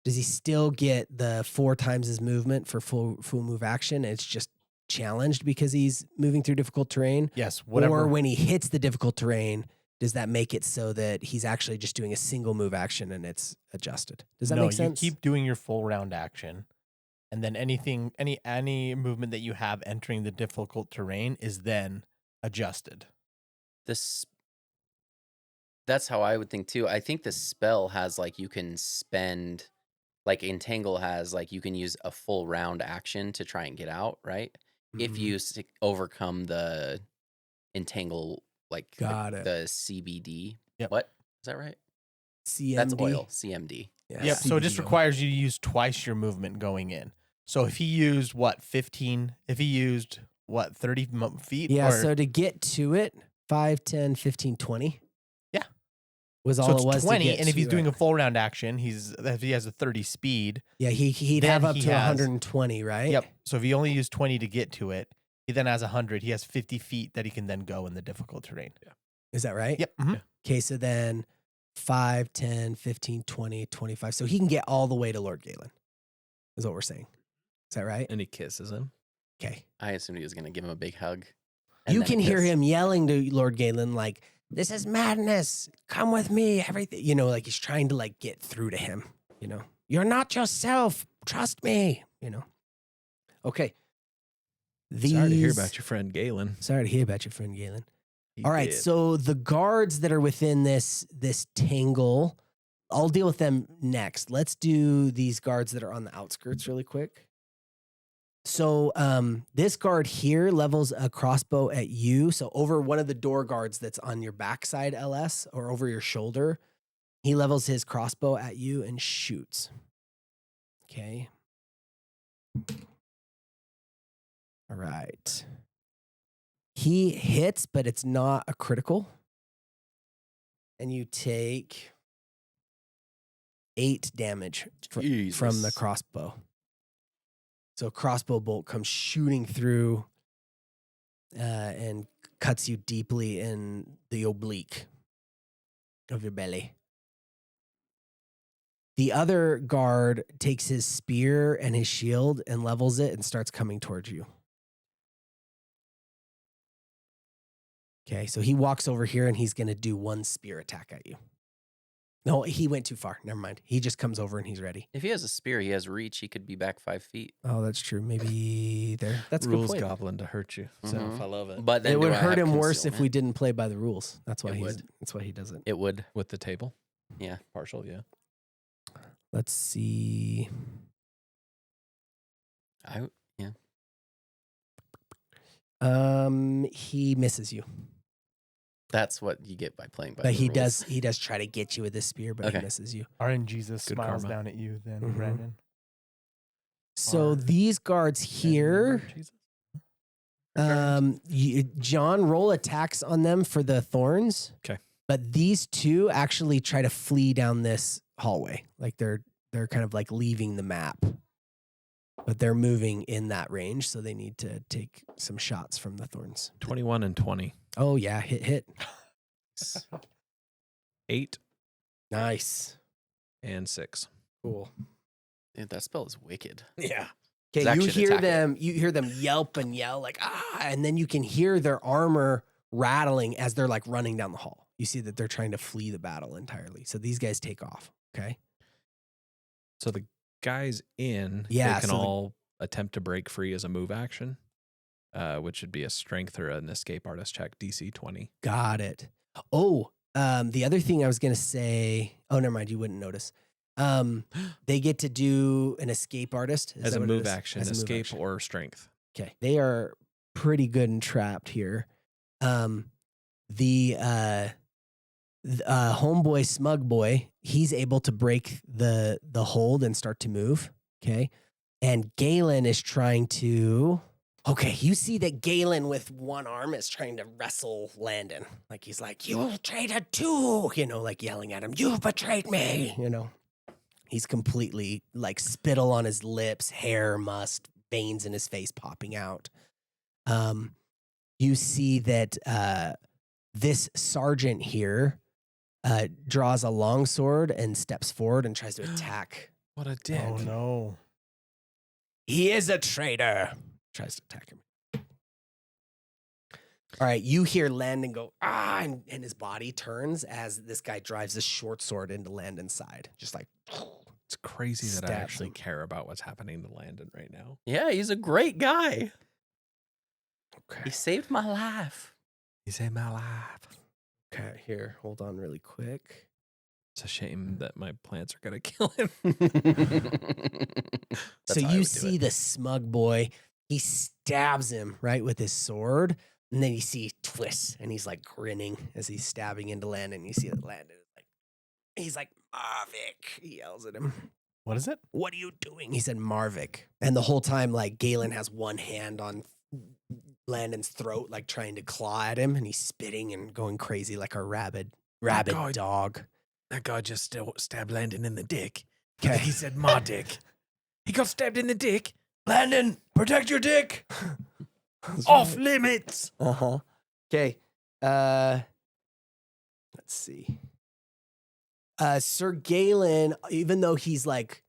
does he still get the 4 times his movement for full move action? And it's just challenged because he's moving through difficult terrain? Yes, whatever. Or when he hits the difficult terrain, does that make it so that he's actually just doing a single move action and it's adjusted? Does that make sense? You keep doing your full round action. And then any movement that you have entering the difficult terrain is then adjusted. That's how I would think too. I think the spell has like you can spend, like Entangle has like you can use a full round action to try and get out, right? If Mhm. you overcome the Entangle, like Got it. the CBD. Yep. What is that right? CMD. That's oil. CMD. Yeah, Yep. So it just CBD. requires you to use twice your movement going in. So if he used 15, if he used 30 feet? Yeah, or, so to get to it, 5, 10, 15, 20. Yeah. Was all so it it's was 20, to get and if he's to doing it. a full round action, if he has a 30 speed. Yeah, he'd then have up he to has- 120, right? Yep. So if he only used 20 to get to it, he then has 100. He has 50 feet that he can then go in the difficult terrain. Is that right? Yep. Mhm. Okay, so then 5, 10, 15, 20, 25. So he can get all the way to Lord Galen, is what we're saying. Is that right? And he kisses him. Okay. I assumed he was gonna give him a big hug. and You then a can hear kiss. him yelling to Lord Galen, like, this is madness. Come with me. Everything, like he's trying to like get through to him, You're not yourself. Trust me, Okay. Sorry to hear about your friend Galen. Sorry to hear about your friend Galen. He All right, did. so the guards that are within this tangle, I'll deal with them next. Let's do these guards that are on the outskirts really quick. So this guard here levels a crossbow at you. So over one of the door guards that's on your backside, LS, or over your shoulder, he levels his crossbow at you and shoots. Okay. All right. He hits, but it's not a critical. And you take 8 damage from the Jesus. crossbow. So a crossbow bolt comes shooting through and cuts you deeply in the oblique of your belly. The other guard takes his spear and his shield and levels it and starts coming towards you. Okay, so he walks over here and he's going to do 1 spear attack at you. No, he went too far. Never mind. He just comes over and he's ready. If he has a spear, he has reach. He could be back 5 feet. Oh, that's true. Maybe there. That's a good Rules point. goblin to hurt you. So Mhm. I love it. But then It would do I hurt have him worse if we concealment? didn't play by the rules. That's why It he's. would. That's why he doesn't. It would. With the table? Yeah. Partial, yeah. Let's see. He misses you, That's what you get by playing by but the he rules. does try to get you with this spear, but he Okay. misses you. RNGesus Good smiles karma. down at you then, Mhm. Brandon. So Are- these guards here, Jesus. John, roll attacks on them for the thorns. 'Kay. But these two actually try to flee down this hallway, like they're kind of like leaving the map, but they're moving in that range, so they need to take some shots from the thorns. 21 and 20. Oh yeah, hit. 8 Nice, and 6. cool. Dude, that spell is wicked. Yeah. Zach Okay, you should hear attack it. them. You hear them yelp and yell like and then you can hear their armor rattling as they're like running down the hall. You see that they're trying to flee the battle entirely. So these guys take off. Okay. So the guys in, Yeah, they can so the- all attempt to break free as a move action, which would be a strength or an escape artist check, DC 20. Got it. Oh, the other thing I was gonna say. Oh, never mind. You wouldn't notice. They get to do an escape artist. Is As that a what it move is? action, As a move escape action. or strength. Okay. They are pretty good and trapped here. The homeboy, smug boy, he's able to break the hold and start to move. Okay. And Galen is trying to. Okay, you see that Galen with one arm is trying to wrestle Landon. Like he's like, "You traitor too," like yelling at him, "You betrayed me," He's completely like spittle on his lips, hair, must, veins in his face popping out. You see that this sergeant here draws a longsword and steps forward and tries to attack. What a dick. Oh no. He is a traitor. Tries to attack him. All right, you hear Landon go, ah, and his body turns as this guy drives a short sword into Landon's side. Just like, It's crazy that I Stabs actually him. care about what's happening to Landon right now. Yeah, he's a great guy. okay. He saved my life. He saved my life. Okay, here, hold on really quick. It's a shame that my plants are going to kill him. So you see the smug boy, he stabs him right with his sword, and then you see he twists, and he's like grinning as he's stabbing into Landon. You see that Landon is like, he's like, Marvik, he yells at him. What is it? What are you doing? He said Marvik. And the whole time, like, Galen has one hand on Landon's throat, like trying to claw at him, and he's spitting and going crazy like a rabid God. dog. That guy just stabbed Landon in the dick. Okay. He said, my dick. He got stabbed in the dick. Landon, protect your dick. Off limits. Uh-huh. Okay. Let's see. Sir Galen, even though he's like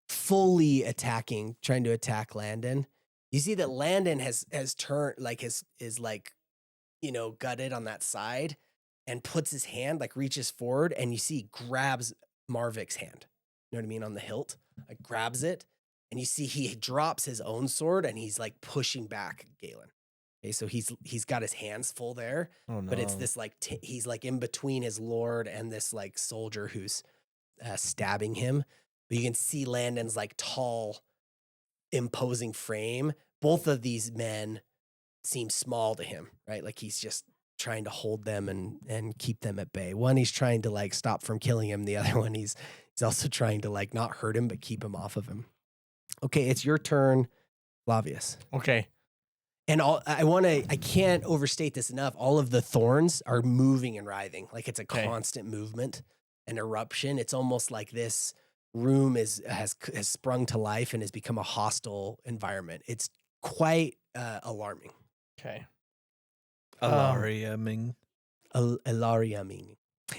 fully attacking, trying to attack Landon, you see that Landon has turned, like is like, gutted on that side and puts his hand, like reaches forward, and you see he grabs Marvik's hand. You know what I mean? On the hilt, like grabs it. And you see he drops his own sword and he's like pushing back Galen. Okay, so he's got his hands full there, Oh no. but it's this like he's like in between his lord and this like soldier who's stabbing him. But you can see Landon's like tall, imposing frame. Both of these men seem small to him, right? Like he's just trying to hold them and keep them at bay. One, he's trying to like stop from killing him. The other one, he's also trying to like not hurt him but keep him off of him. Okay, it's your turn, Flavius. Okay. And I can't overstate this enough. All of the thorns are moving and writhing. Like it's a Okay. constant movement, an eruption. It's almost like this room has sprung to life and has become a hostile environment. It's quite alarming. Okay. Alariaming. Alarming.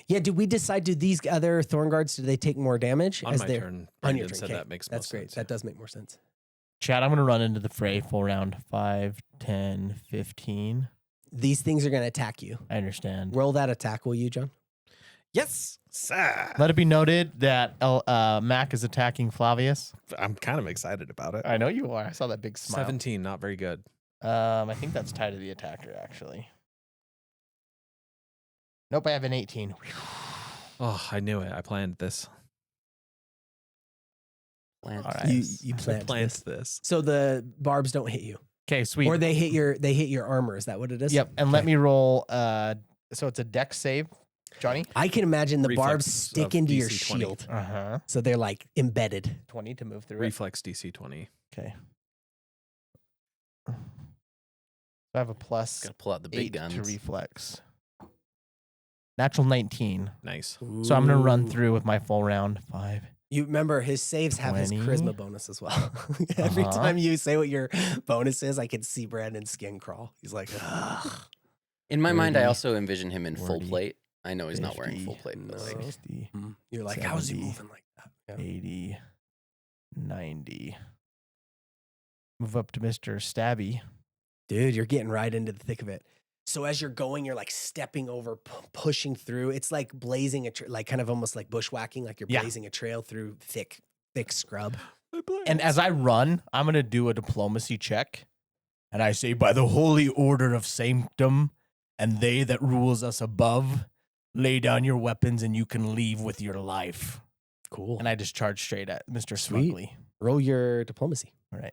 Yeah, did we decide, do these other thorn guards, do they take more damage? On my turn, On your Brandon turn, said okay. that makes That's more great. sense. That does make more sense. Chad, I'm going to run into the fray full round. 5, 10, 15. These things are going to attack you. I understand. Roll that attack, will you, John? Yes, sir. Let it be noted that Mac is attacking Flavius. I'm kind of excited about it. I know you are. I saw that big smile. 17, not very good. I think that's tied to the attacker, actually. Nope, I have an 18. Oh, I knew it. I planned this. Plant. All right. You plant planned this. this. So the barbs don't hit you. Okay, sweet. Or they hit your armor. Is that what it is? Yep, and let Okay. me roll. So it's a dex save, Johnny. I can imagine the barbs Reflex stick of into your DC 20. shield. Uh-huh. So they're like embedded. 20 to move through it. Reflex DC 20. Okay. I have a plus Gotta pull out the big 8 to guns. reflex. Natural 19. Nice. So I'm going to run Ooh. through with my full round. 5. You remember his saves have his 20. charisma bonus as well. Every Uh-huh. time you say what your bonus is, I can see Brandon's skin crawl. He's like, ugh. In my mind, I 30, also envision him in full 40, plate. I know he's not wearing 50, full plate, but no. like, 60, You're like, how is he 70. moving like that? Yeah. 80, 90. Move up to Mr. Stabby. Dude, you're getting right into the thick of it. So as you're going, you're like stepping over, pushing through. It's like blazing like kind of almost like bushwhacking, like you're Yeah. blazing a trail through thick scrub. And as I run, I'm going to do a diplomacy check. And I say, by the holy order of sanctum, and they that rules us above, lay down your weapons and you can leave with your life. Cool. And I just charge straight at Mr. Sweet. Smugly. Roll your diplomacy. All right.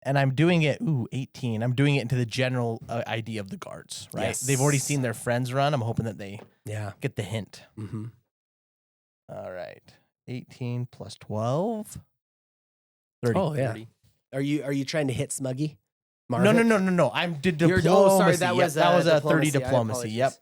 And I'm doing it, 18. I'm doing it into the general idea of the guards, right? Yes. They've already seen their friends run. I'm hoping that they Yeah. get the hint. Mm-hmm. All right. 18 plus 12. 30. Oh yeah. 30. Are you trying to hit Smuggy? No. Marvin? I did You're- diplomacy. sorry, that Yep, was that was a 30 diplomacy. I diplomacy. Yep. apologize.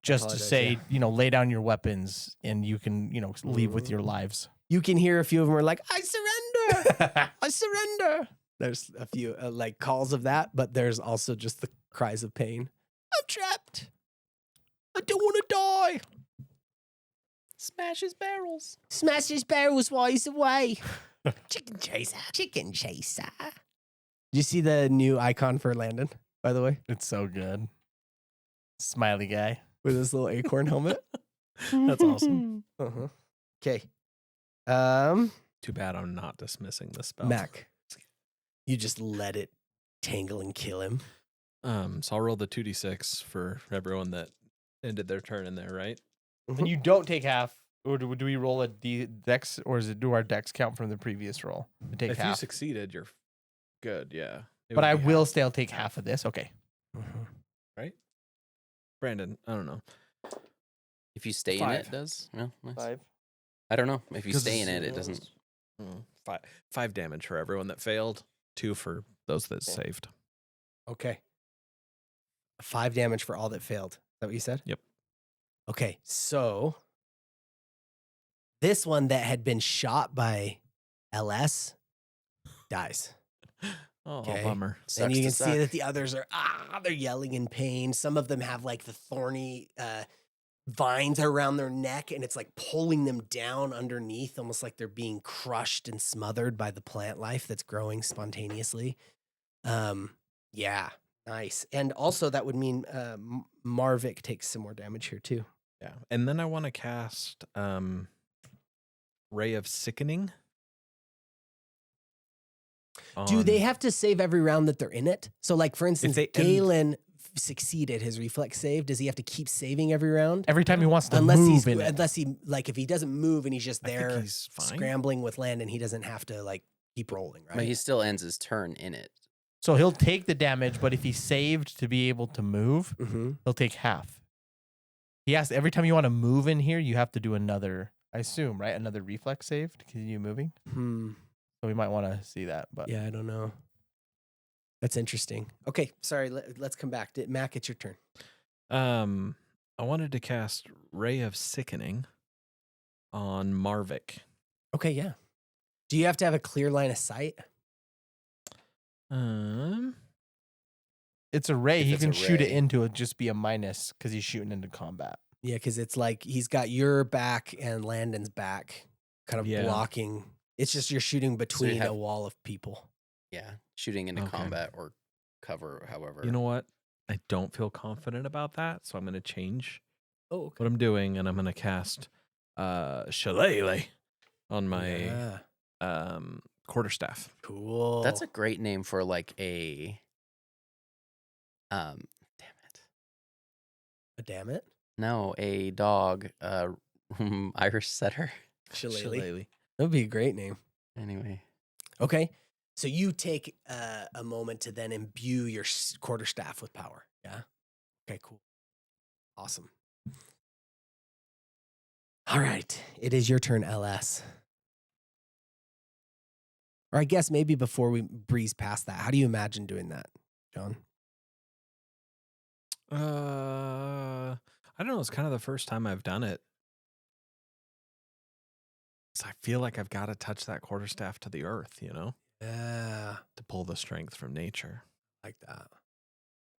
Just to apologize, say, yeah. lay down your weapons and you can, leave with your lives. You can hear a few of them are like, "I surrender! I surrender!" There's a few like calls of that, but there's also just the cries of pain. I'm trapped. I don't want to die. Smash his barrels. Smash his barrels while he's away. Chicken chaser. Chicken chaser. Did you see the new icon for Landon, by the way? It's so good. Smiley guy. With his little acorn helmet. That's awesome. Uh-huh. Okay. Too bad I'm not dismissing the spell. Mac, you just let it tangle and kill him. So I'll roll the 2d6 for everyone that ended their turn in there, right? And you don't take half, or do we roll a dex, or do our dex count from the previous roll? We take If you half. succeeded, you're good. Yeah. It But would I be will half, still take half of this. Okay. right? Brandon, I don't know. If you stay in 5. it, it does. Well, nice. 5. I don't know. If you 'Cause stay in it's- it, it doesn't. 5 damage for everyone that failed. 2 for those that Okay. saved. Okay. 5 damage for all that failed. Is that what you said? Yep. Okay, so this one that had been shot by LS dies. Oh, Okay. bummer. And Sucks you to can see suck. that the others are they're yelling in pain. Some of them have like the thorny vines around their neck, and it's like pulling them down underneath, almost like they're being crushed and smothered by the plant life that's growing spontaneously. Yeah, nice. And also that would mean Marvik takes some more damage here too. Yeah. And then I want to cast Ray of Sickening. Do they on- have to save every round that they're in it? So, like for instance, they end- Galen succeeded his reflex save. Does he have to keep saving every round? Every time he wants to Unless move in it. unless he like if he doesn't move and he's just I think there he's fine. scrambling with land, and he doesn't have to like keep rolling, right? But he still ends his turn in it. So he'll take the damage, but if he saved to be able to move, Mm-hmm. he'll take half. He has every time you want to move in here, you have to do another, I assume, right? Another reflex save to continue moving. So we might want to see that. But Yeah, I don't know. That's interesting. Okay, sorry. Let's come back. Mac, it's your turn. I wanted to cast Ray of Sickening on Marvik. Okay, yeah. Do you have to have a clear line of sight? it's a ray. If He it's can a shoot it ray. into it, just be a minus because he's shooting into combat. Yeah, because it's like he's got your back and Landon's back, kind of Yeah. blocking. It's just you're shooting between have- a wall of people. Yeah, shooting into Okay. combat or cover, however. You know what? I don't feel confident about that, so I'm going to change Oh, okay. what I'm doing, and I'm going to cast Shillelagh on my quarterstaff. Cool. That's a great name for like a. Damn it! damn it. No, a dog, Irish setter. Shillelagh. That would be a great name. Anyway, Okay. So you take a moment to then imbue your quarterstaff with power. Yeah. Okay, cool. Awesome. All right. It is your turn, LS. Or I guess maybe before we breeze past that, how do you imagine doing that, John? I don't know. It's kind of the first time I've done it. So I feel like I've got to touch that quarterstaff to the earth, Yeah. to pull the strength from nature. Like that.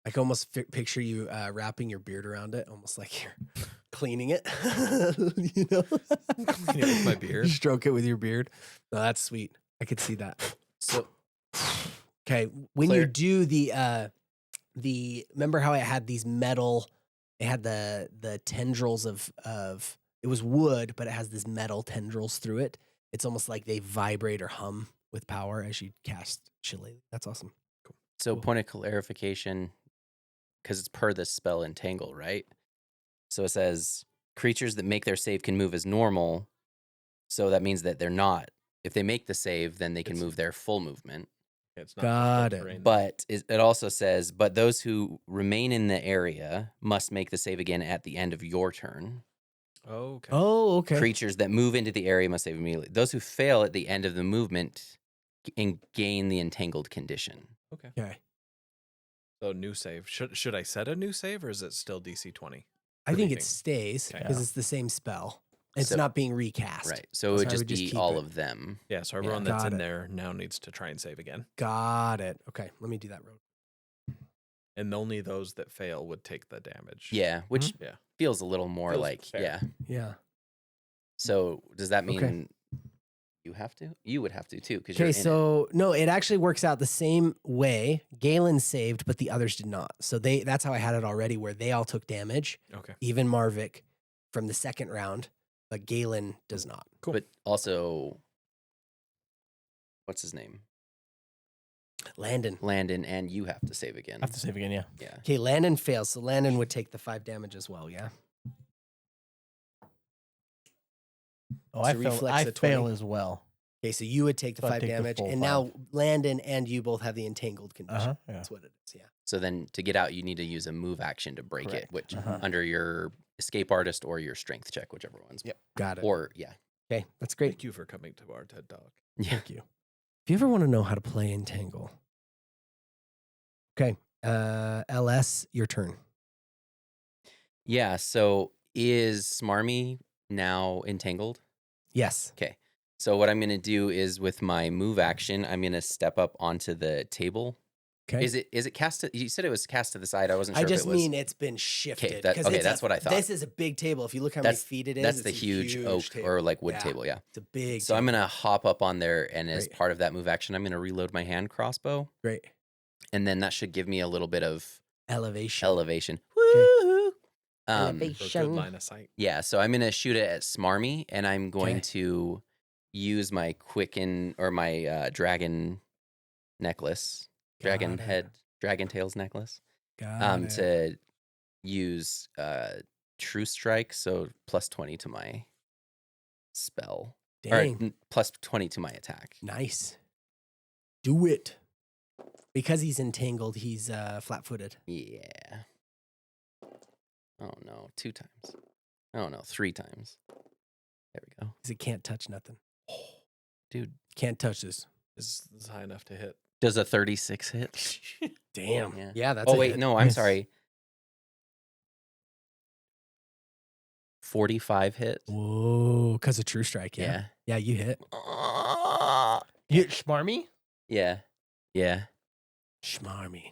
I can almost picture you wrapping your beard around it, almost like you're cleaning it. You know, Clean it with my beard. Stroke it with your beard. No, that's sweet. I could see that. So, okay, when you Claire- do the remember how I had these metal? It had the tendrils of it was wood, but it has this metal tendrils through it. It's almost like they vibrate or hum with power as you cast Shillelagh. That's awesome. so Cool. point of clarification, because it's per the spell Entangle, right? So it says creatures that make their save can move as normal, So that means that they're not. If they make the save, then they can It's- move their full movement. It's not Got just it. terrain. But it also says, but those who remain in the area must make the save again at the end of your turn. Okay. Oh, okay. Creatures that move into the area must save immediately. Those who fail at the end of the movement gain the entangled condition. Okay. Okay. So new save. Should I set a new save or is it still DC 20? I For think leaving? it stays Okay. because Yeah. it's the same spell. It's So- not being recast. Right. So it So would I just would just be keep all it. of them. Yeah, so everyone Yeah. that's Got in it. there now needs to try and save again. Got it. Okay. Let me do that road. And only those that fail would take the damage. Yeah, which Yeah. feels a little more Feels like, fair. yeah. Yeah. So does that mean Okay. you have to? You would have to too, because you're Okay, in it. so no, it actually works out the same way. Galen saved, but the others did not. So that's how I had it already, where they all took damage, Okay. even Marvik from the second round, but Galen does not. Cool. But also, what's his name? Landon. Landon, and you have to save again. I have to save again, yeah. Yeah. Okay, Landon fails, so Landon would take the 5 damage as well. Yeah. Oh, It's a reflex I of 20. fail as well. Okay, so you would take the So I'd 5 take the damage, full and now Landon and you both have the entangled condition. Uh-huh. Yeah. That's what it is. Yeah. So then to get out, you need to use a move action to break Correct. it, which Uh-huh. under your escape artist or your strength check, whichever one's. Yep. Got it. Or yeah. Okay, that's great. Thank you for coming to our TED Talk. Yeah. Thank you. If you ever want to know how to play Entangle, okay, LS, your turn. Yeah. So is Smarmy now entangled? Yes. Okay. So what I'm going to do is with my move action, I'm going to step up onto the table. Okay. Is it cast? You said it was cast to the side. I wasn't sure I just if it was. mean it's been shifted. that- 'cause okay, it's that's what I thought. This is a big table. If you look how That's- many feet it is, That's it's the a huge oak table. or like wood Yeah. table. Yeah. It's a big. So I'm table. going to hop up on there. And as Great. part of that move action, I'm going to reload my hand crossbow. Great And then that should give me a little bit of elevation. elevation. Woo! For a Elevation. good line of sight. Yeah, so I'm gonna shoot it at Smarmy, and I'm going Okay. to use my quicken or my dragon necklace, dragon Got it. head, dragon tails necklace, Got it. to use True Strike, so plus 20 to my spell, Dang. or plus 20 to my attack. Nice. Do it. Because he's entangled, he's flat-footed. Yeah. Oh no, 2 times. Oh no, 3 times. There we go, Because he can't touch nothing. dude. Can't touch this. Is high enough to hit. Does a 36 hit? Damn. Yeah. Yeah, that's Oh a wait, hit. no, I'm Nice. sorry. 45 hit. Whoa, because of True Strike, yeah. Yeah, you hit. You Schmarmy? Yeah. Yeah. Schmarmy.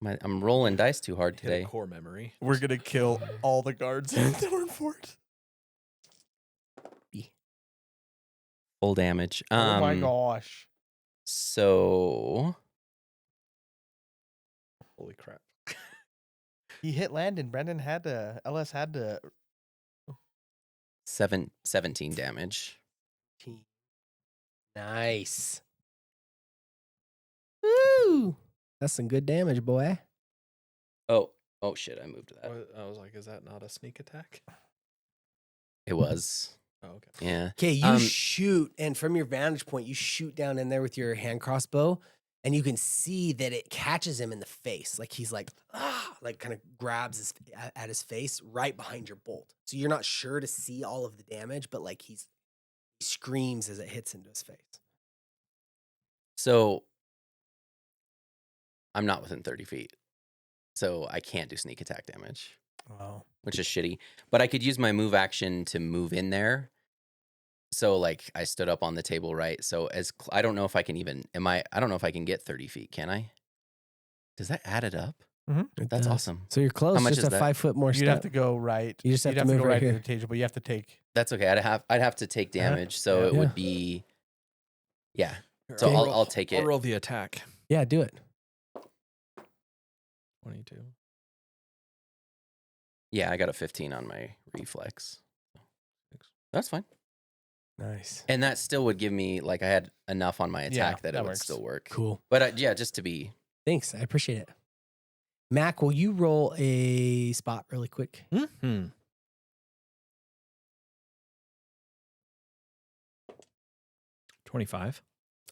I'm rolling dice too hard Hit a today. core memory. We're gonna kill all the guards in Thornfort. Full damage. Oh my gosh. So Holy crap. He hit Landon. Brendan had to LS had to 17 damage. Nice. Woo! That's some good damage, boy. Oh shit, I moved that. I was like, is that not a sneak attack? It was. Oh, okay. Yeah. Okay, you Um, shoot, and from your vantage point, you shoot down in there with your hand crossbow, and you can see that it catches him in the face. Like he's like, like kind of grabs at his face right behind your bolt. So you're not sure to see all of the damage, but like he screams as it hits into his face. So I'm not within 30 feet. So I can't do sneak attack damage, Wow. which is shitty. But I could use my move action to move in there. So like I stood up on the table, right? So I don't know if I can even I don't know if I can get 30 feet, can I? Does that add it up? It That's does. awesome. So you're close. much just is a that? 5 foot more You'd step. have to go right. You just have You'd to move go right right here. to the table, but you have to take That's okay. I'd have to take damage. So Yeah. it Yeah. would be yeah. So Okay. I'll take it. I'll roll the attack. Yeah, do it. 22. Yeah, I got a 15 on my reflex. That's fine. Nice. And that still would give me like I had enough on my attack that it that would works. still work. Cool. But yeah, just to be Thanks. I appreciate it. Mac, will you roll a spot really quick? Hmm. 25.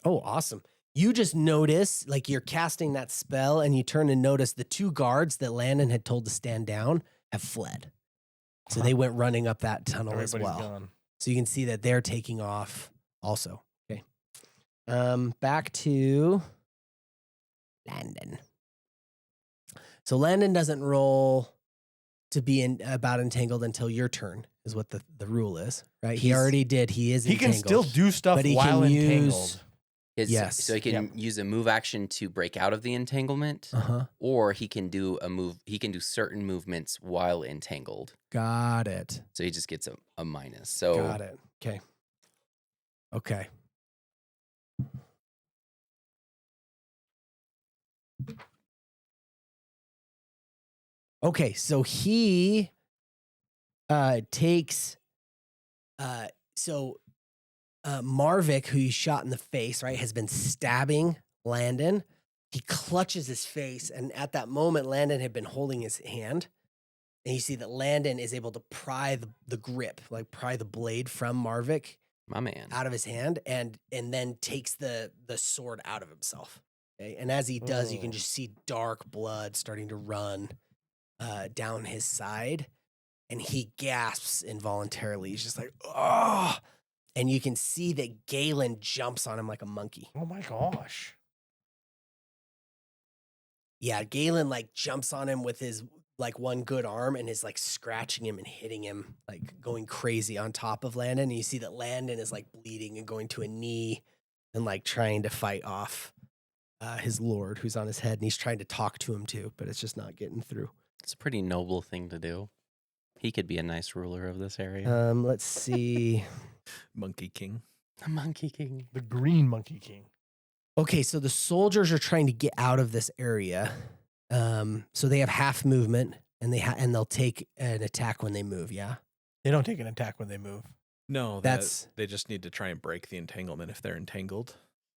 Oh, awesome. You just notice, like you're casting that spell and you turn and notice the 2 guards that Landon had told to stand down have fled. So they went running up that tunnel as Everybody's well. gone. So you can see that they're taking off also. Okay. Back to Landon. So Landon doesn't roll to be about entangled until your turn, is what the rule is, right? He already did. He is He entangled. can still do stuff but he while can entangled. Yes. So he can use a move action to break out of the entanglement, Uh-huh. or he can do a move. He can do certain movements while entangled. Got it. So he just gets a minus. So Got it. Okay. Okay. Okay, so he takes Marvick, who you shot in the face, right, has been stabbing Landon. He clutches his face, and at that moment, Landon had been holding his hand. And you see that Landon is able to pry the grip, like pry the blade from Marvick my man. out of his hand, and then takes the sword out of himself. Okay? And as he does, you can just see dark blood starting to run down his side, and he gasps involuntarily. He's just like, oh! And you can see that Galen jumps on him like a monkey. Oh my gosh. Yeah, Galen like jumps on him with his like one good arm and is like scratching him and hitting him, like going crazy on top of Landon. And you see that Landon is like bleeding and going to a knee and like trying to fight off his lord who's on his head. And he's trying to talk to him too, but it's just not getting through. It's a pretty noble thing to do. He could be a nice ruler of this area. Let's see. Monkey King. The Monkey King. The Green Monkey King. Okay, so the soldiers are trying to get out of this area. So they have half movement, and they'll take an attack when they move. Yeah, They don't take an attack when they move. No, That's- they just need to try and break the entanglement if they're entangled.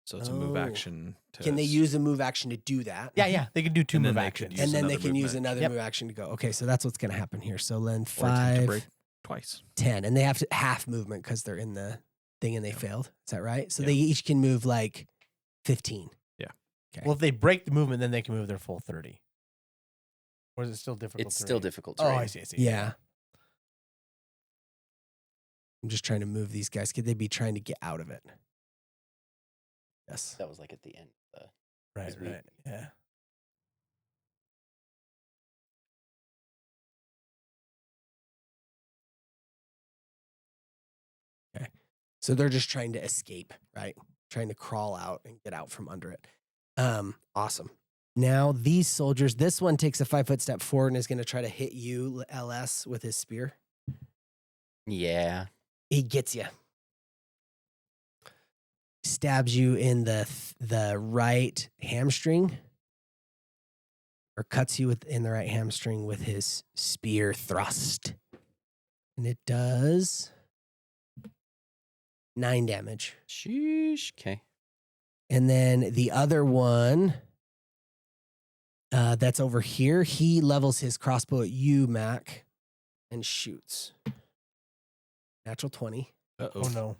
So it's a move Oh. action. Can they use a move action to do that? Yeah. They can do 2 And then move they could actions. use And then they another can use movement. another Yep. move action to go. Okay, so that's what's going to happen here. So then Or attempt to 5, break twice. 10, and they have to half movement because they're in the thing and they failed. Is that right? So they each can move like 15. Okay. Well, if they break the movement, then they can move their full 30. Or is it still difficult? It's to still read? difficult to Oh, read. I see. Yeah. I'm just trying to move these guys. Could they be trying to get out of it? Yes. That was like at the end. Right. As we- Yeah. So they're just trying to escape, right? Trying to crawl out and get out from under it. Awesome. Now these soldiers, this one takes a 5-foot step forward and is going to try to hit you, LS, with his spear. Yeah. He gets you. Stabs you in the right hamstring, or cuts you in the right hamstring with his spear thrust. And it does 9 damage. Sheesh. Okay. And then the other one that's over here, he levels his crossbow at you, Mac, and shoots. Natural 20. Oh no.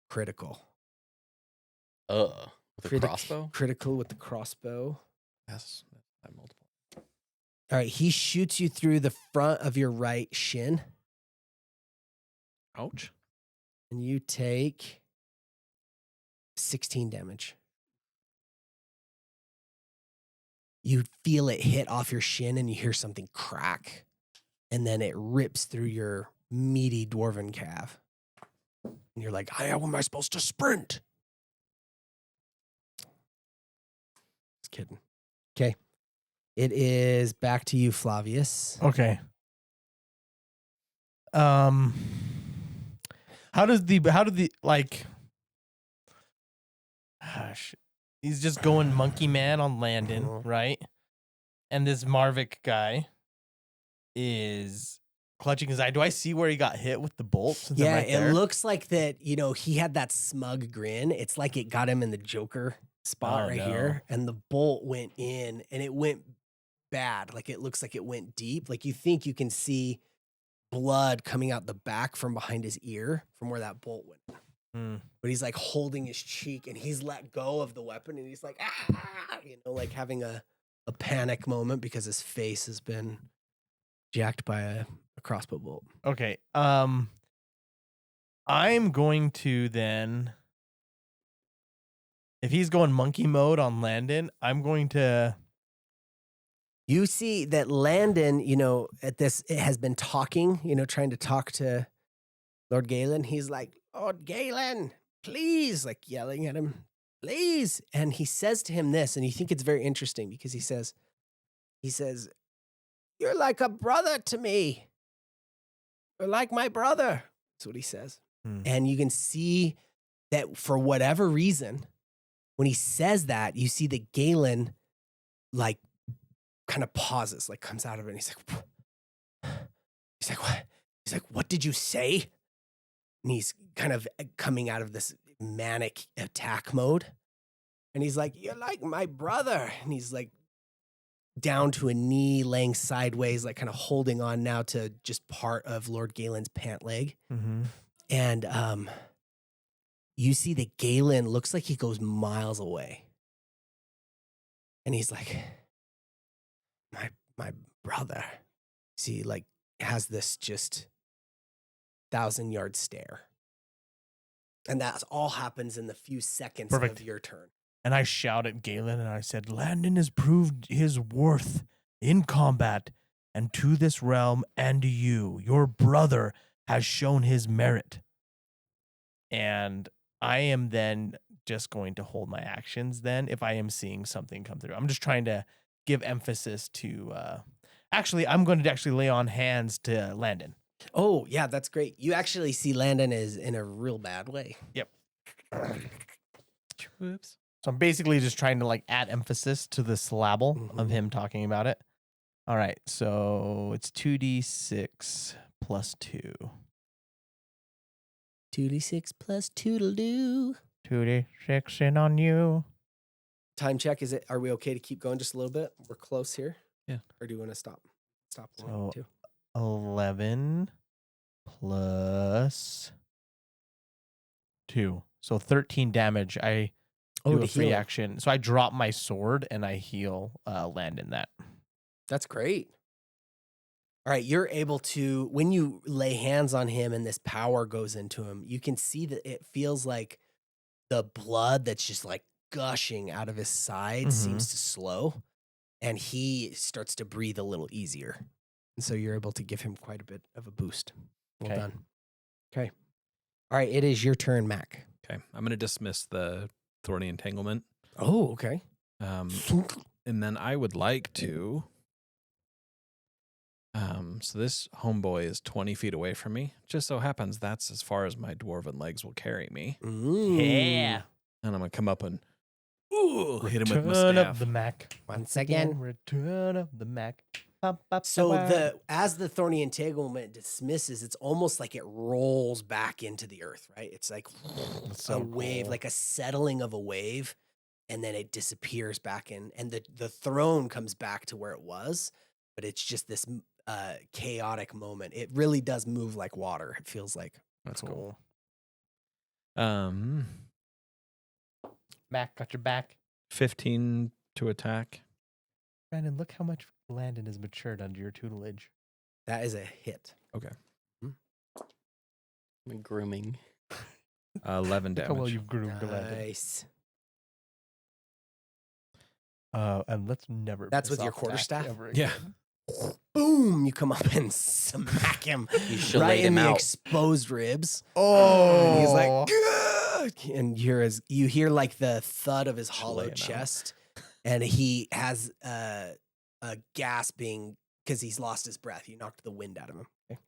Critical. With a Critic- crossbow? Critical with the crossbow. Yes. Multiple. All right, he shoots you through the front of your right shin, Ouch. and you take 16 damage. You feel it hit off your shin, and you hear something crack, and then it rips through your meaty dwarven calf. And you're like, how am I supposed to sprint? Just kidding. Okay. It is back to you, Flavius. Okay. How did the like gosh, he's just going monkey man on Landon, Mhm. right? And this Marvick guy is clutching his eye. Do I see where he got hit with the bolt? Since I'm Yeah, right it there? looks like that, he had that smug grin. It's like it got him in the Joker spot Oh, right no. here. And the bolt went in and it went bad. Like it looks like it went deep. Like you think you can see blood coming out the back from behind his ear from where that bolt went. but he's like holding his cheek and he's let go of the weapon and he's like, like having a panic moment because his face has been jacked by a crossbow bolt. Okay. I'm going to then, if he's going monkey mode on Landon, I'm going to. You see that Landon, at this, it has been talking, trying to talk to Lord Galen. He's like, Lord Galen, please, like yelling at him, please. And he says to him this, and you think it's very interesting because he says, you're like a brother to me. You're like my brother. That's what he says. And you can see that for whatever reason, when he says that, you see that Galen, like, kind of pauses, like comes out of it. And he's like, what? He's like, what did you say? And he's kind of coming out of this manic attack mode. And he's like, you're like my brother. And he's like down to a knee, laying sideways, like kind of holding on now to just part of Lord Galen's pant leg. Mm-hmm. And you see that Galen looks like he goes miles away. And he's like, my brother. See, like, has this just 1,000-yard stare. And that all happens in the few seconds of your turn. And I shout at Galen and I said, Landon has proved his worth in combat and to this realm and to you. Your brother has shown his merit. And I am then just going to hold my actions then if I am seeing something come through. I'm just trying to give emphasis to, I'm going to actually lay on hands to Landon. Oh, yeah, that's great. You actually see Landon is in a real bad way. Yep. Whoops. So I'm basically just trying to like add emphasis to the syllable of him talking about it. All right. So it's 2d6 plus 2. 2d6 plus toodle-doo. 2d6 in on you. Time check. Are we okay to keep going just a little bit? We're close here. Yeah. Or do you want to stop? Stop. So 2. 11 plus 2. So 13 damage. I do a free action. So I drop my sword and I heal Landon that. That's great. All right, you're able to, when you lay hands on him and this power goes into him, you can see that it feels like the blood that's just like gushing out of his side seems to slow, and he starts to breathe a little easier. And so you're able to give him quite a bit of a boost. Well done. Okay. All right, it is your turn, Mac. Okay. I'm going to dismiss the thorny entanglement. Oh, okay. And then I would like to... so this homeboy is 20 feet away from me. Just so happens that's as far as my dwarven legs will carry me. Yeah. And I'm going to come up and hit him with my Return staff. of the Mac. Once again. Return of the Mac. So as the thorny entanglement dismisses, it's almost like it rolls back into the earth, right? It's like a wave, like a settling of a wave, and then it disappears back in, and the throne comes back to where it was, but it's just this chaotic moment. It really does move like water, it feels like. That's cool. Mac got your back. 15 to attack. Brandon, look how much Landon has matured under your tutelage. That is a hit. Okay. I'm grooming. 11 Look how well damage. you've groomed Landon. Nice. And let's never. That's piss with your off quarterstaff? Mac ever Yeah. again. Boom! You come up and smack him You shillayed right in him the out. exposed ribs. Oh, And he's like, "Gah!" And you hear like the thud of his hollow Shillay him out. chest, and he has a gasping because he's lost his breath. You knocked the wind out of him. Okay.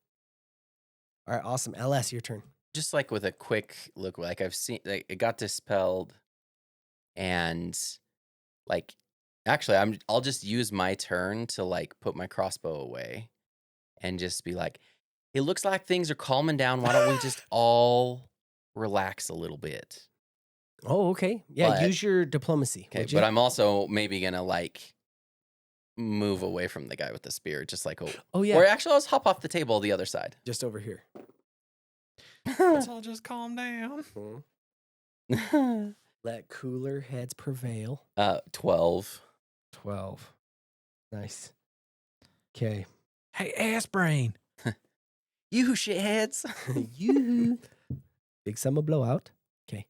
All right, awesome. LS, your turn. Just like with a quick look, like I've seen, like it got dispelled, and like actually, I'll just use my turn to like put my crossbow away, and just be like, it looks like things are calming down. Why don't we just all relax a little bit? Oh, okay. Yeah, But- use your diplomacy. Okay, would you? but I'm also maybe gonna like move away from the guy with the spear, just like Oh yeah, or actually, let's hop off the table the other side. just over here. Let's all just calm down. Let cooler heads prevail. 12. 12. Nice. Okay. Hey, ass brain. You shitheads. You. Big summer blowout. Okay.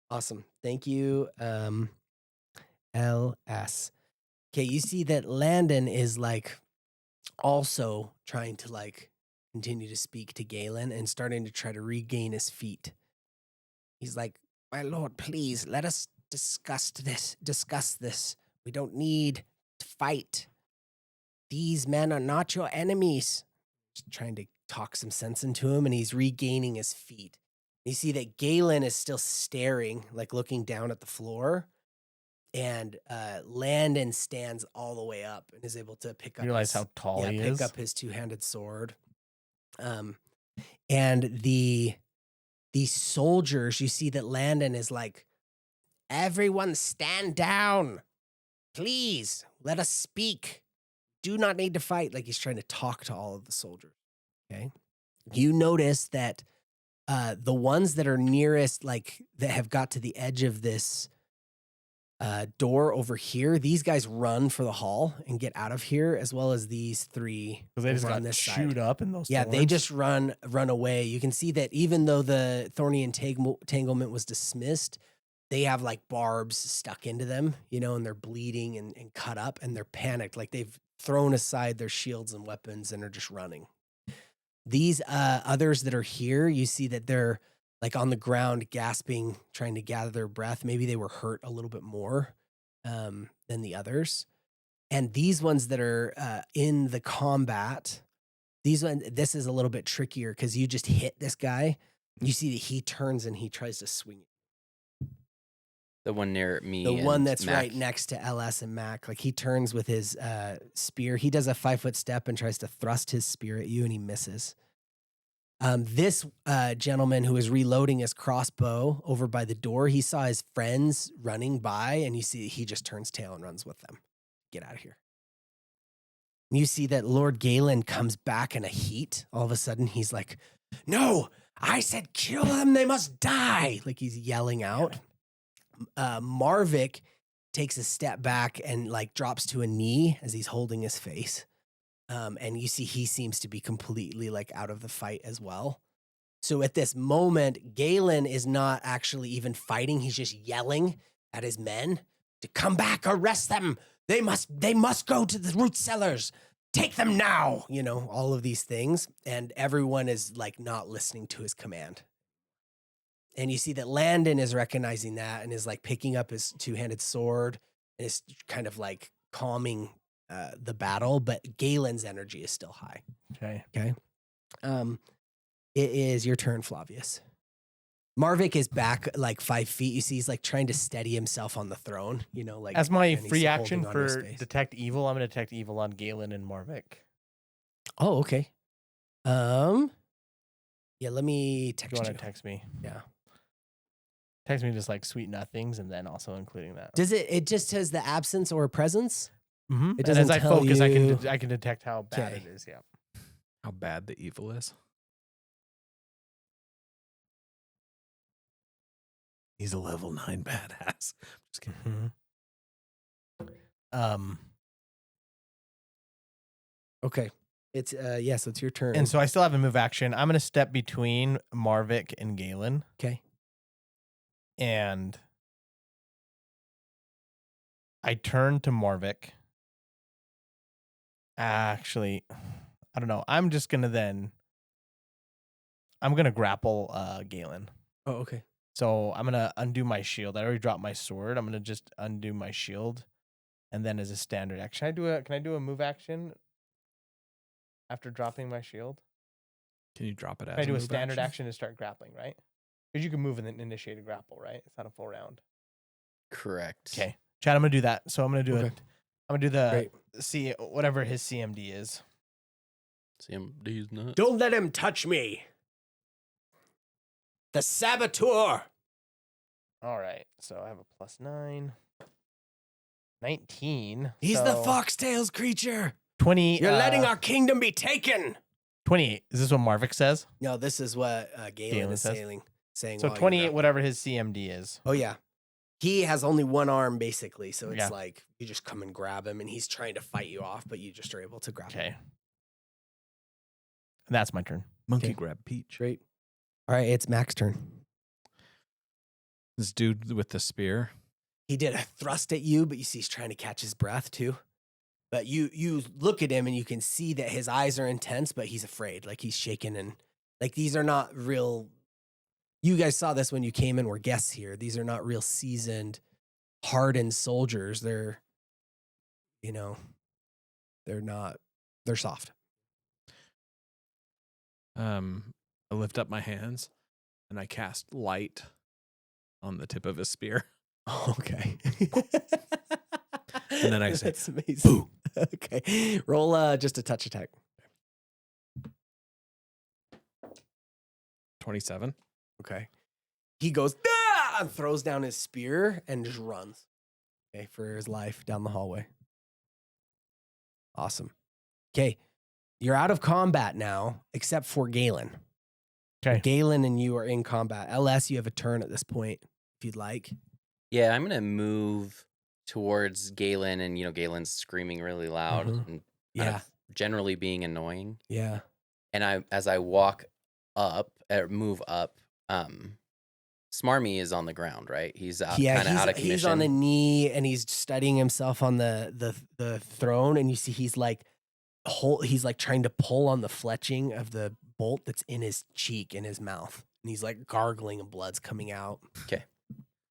Awesome. Thank you, LS. Okay, you see that Landon is like also trying to like continue to speak to Galen and starting to try to regain his feet. He's like, my lord, please let us discuss this. We don't need to fight. These men are not your enemies. Just trying to talk some sense into him, and he's regaining his feet. You see that Galen is still staring, like looking down at the floor. And Landon stands all the way up and is able to pick up. You realize how tall he is? Pick up his two-handed sword. And the soldiers, you see that Landon is like, everyone stand down. Please, let us speak. Do not need to fight. Like he's trying to talk to all of the soldiers. Okay. You notice that the ones that are nearest, like that have got to the edge of this door over here, these guys run for the hall and get out of here, as well as these three. Because they just over got on this chewed side. up in those Yeah, thorns. they just run away. You can see that even though the thorny entanglement was dismissed, they have like barbs stuck into them, you know, and they're bleeding and cut up, and they're panicked. Like they've thrown aside their shields and weapons and are just running. These others that are here, you see that they're like on the ground, gasping, trying to gather their breath. Maybe they were hurt a little bit more than the others. And these ones that are in the combat, this is a little bit trickier because you just hit this guy. You see that he turns and he tries to swing. The one near me. The one that's Mac. right next to LS and Mac. Like he turns with his spear. He does a 5-foot step and tries to thrust his spear at you, and he misses. This gentleman who is reloading his crossbow over by the door, he saw his friends running by, and you see he just turns tail and runs with them. Get out of here. You see that Lord Galen comes back in a heat. All of a sudden, he's like, no, I said kill them. They must die. Like he's yelling out. Marvick takes a step back and like drops to a knee as he's holding his face. And you see he seems to be completely like out of the fight as well. So at this moment, Galen is not actually even fighting. He's just yelling at his men to come back, arrest them. They must go to the root cellars. Take them now. You know, all of these things. And everyone is like not listening to his command. And you see that Landon is recognizing that and is like picking up his two-handed sword and is kind of like calming the battle, but Galen's energy is still high. Okay. Okay. It is your turn, Flavius. Marvick is back like 5 feet. You see he's like trying to steady himself on the throne, you know, like As my and he's free holding action on to his for face. detect evil, I'm going to detect evil on Galen and Marvick. Oh, okay. Yeah, let me Do text you want you. to text me? Yeah. Text me just like sweet nothings and then also including that. Does it just says the absence or presence? Mm-hmm. It And doesn't as I tell focus, you- I can detect how bad Okay. it is. Yeah. How bad the evil is. He's a level 9 badass. Just kidding. Mm-hmm. Okay. It's yes, it's your turn. And so I still have a move action. I'm going to step between Marvick and Galen. Okay. And I turn to Marvick. Actually, I don't know. I'm going to grapple Galen. Oh, okay. So I'm going to undo my shield. I already dropped my sword. I'm going to just undo my shield. And then as a standard action, can I do a move action after dropping my shield? Can you drop it as Can I do a move standard action to start grappling, right? Because you can move and then initiate a grapple, right? It's not a full round. Correct. Okay. Chad, I'm going to do that. So I'm going to do Okay. it. I'm going to do the Great. whatever his CMD is. CMD's nuts. Don't let him touch me. The saboteur. All right. So I have a +9. 19. He's the so foxtails creature. 20. You're letting our kingdom be taken. 28. Is this what Marvick says? No, this is what Galen Galen is says? saying. So while you're 28, grappling. whatever his CMD is. Oh yeah, he has only one arm basically, so it's Yeah. like you just come and grab him, and he's trying to fight you off, but you just are able to grab him. Okay. And that's my turn. Monkey Okay. grab peach. Great. All right, it's Mac's turn. This dude with the spear. He did a thrust at you, but you see he's trying to catch his breath too. But you look at him and you can see that his eyes are intense, but he's afraid. Like he's shaking and like these are not real. You guys saw this when you came in, were guests here. These are not real seasoned, hardened soldiers. They're, they're soft. I lift up my hands and I cast light on the tip of his spear. Okay. And then I say, that's amazing. Okay. Roll just a touch attack. 27. Okay. He goes, "Ah!" and throws down his spear and just runs. Okay, for his life down the hallway. Awesome. Okay. You're out of combat now, except for Galen. Okay. Galen and you are in combat. LS, you have a turn at this point, if you'd like. Yeah, I'm gonna move towards Galen, and Galen's screaming really loud Mhm. and kind Yeah. of generally being annoying. Yeah. And as I walk up or move up, Smarmy is on the ground, right? He's kind of out of commission. He's on a knee and he's studying himself on the throne, and you see he's like trying to pull on the fletching of the bolt that's in his cheek, in his mouth, and he's like gargling and blood's coming out.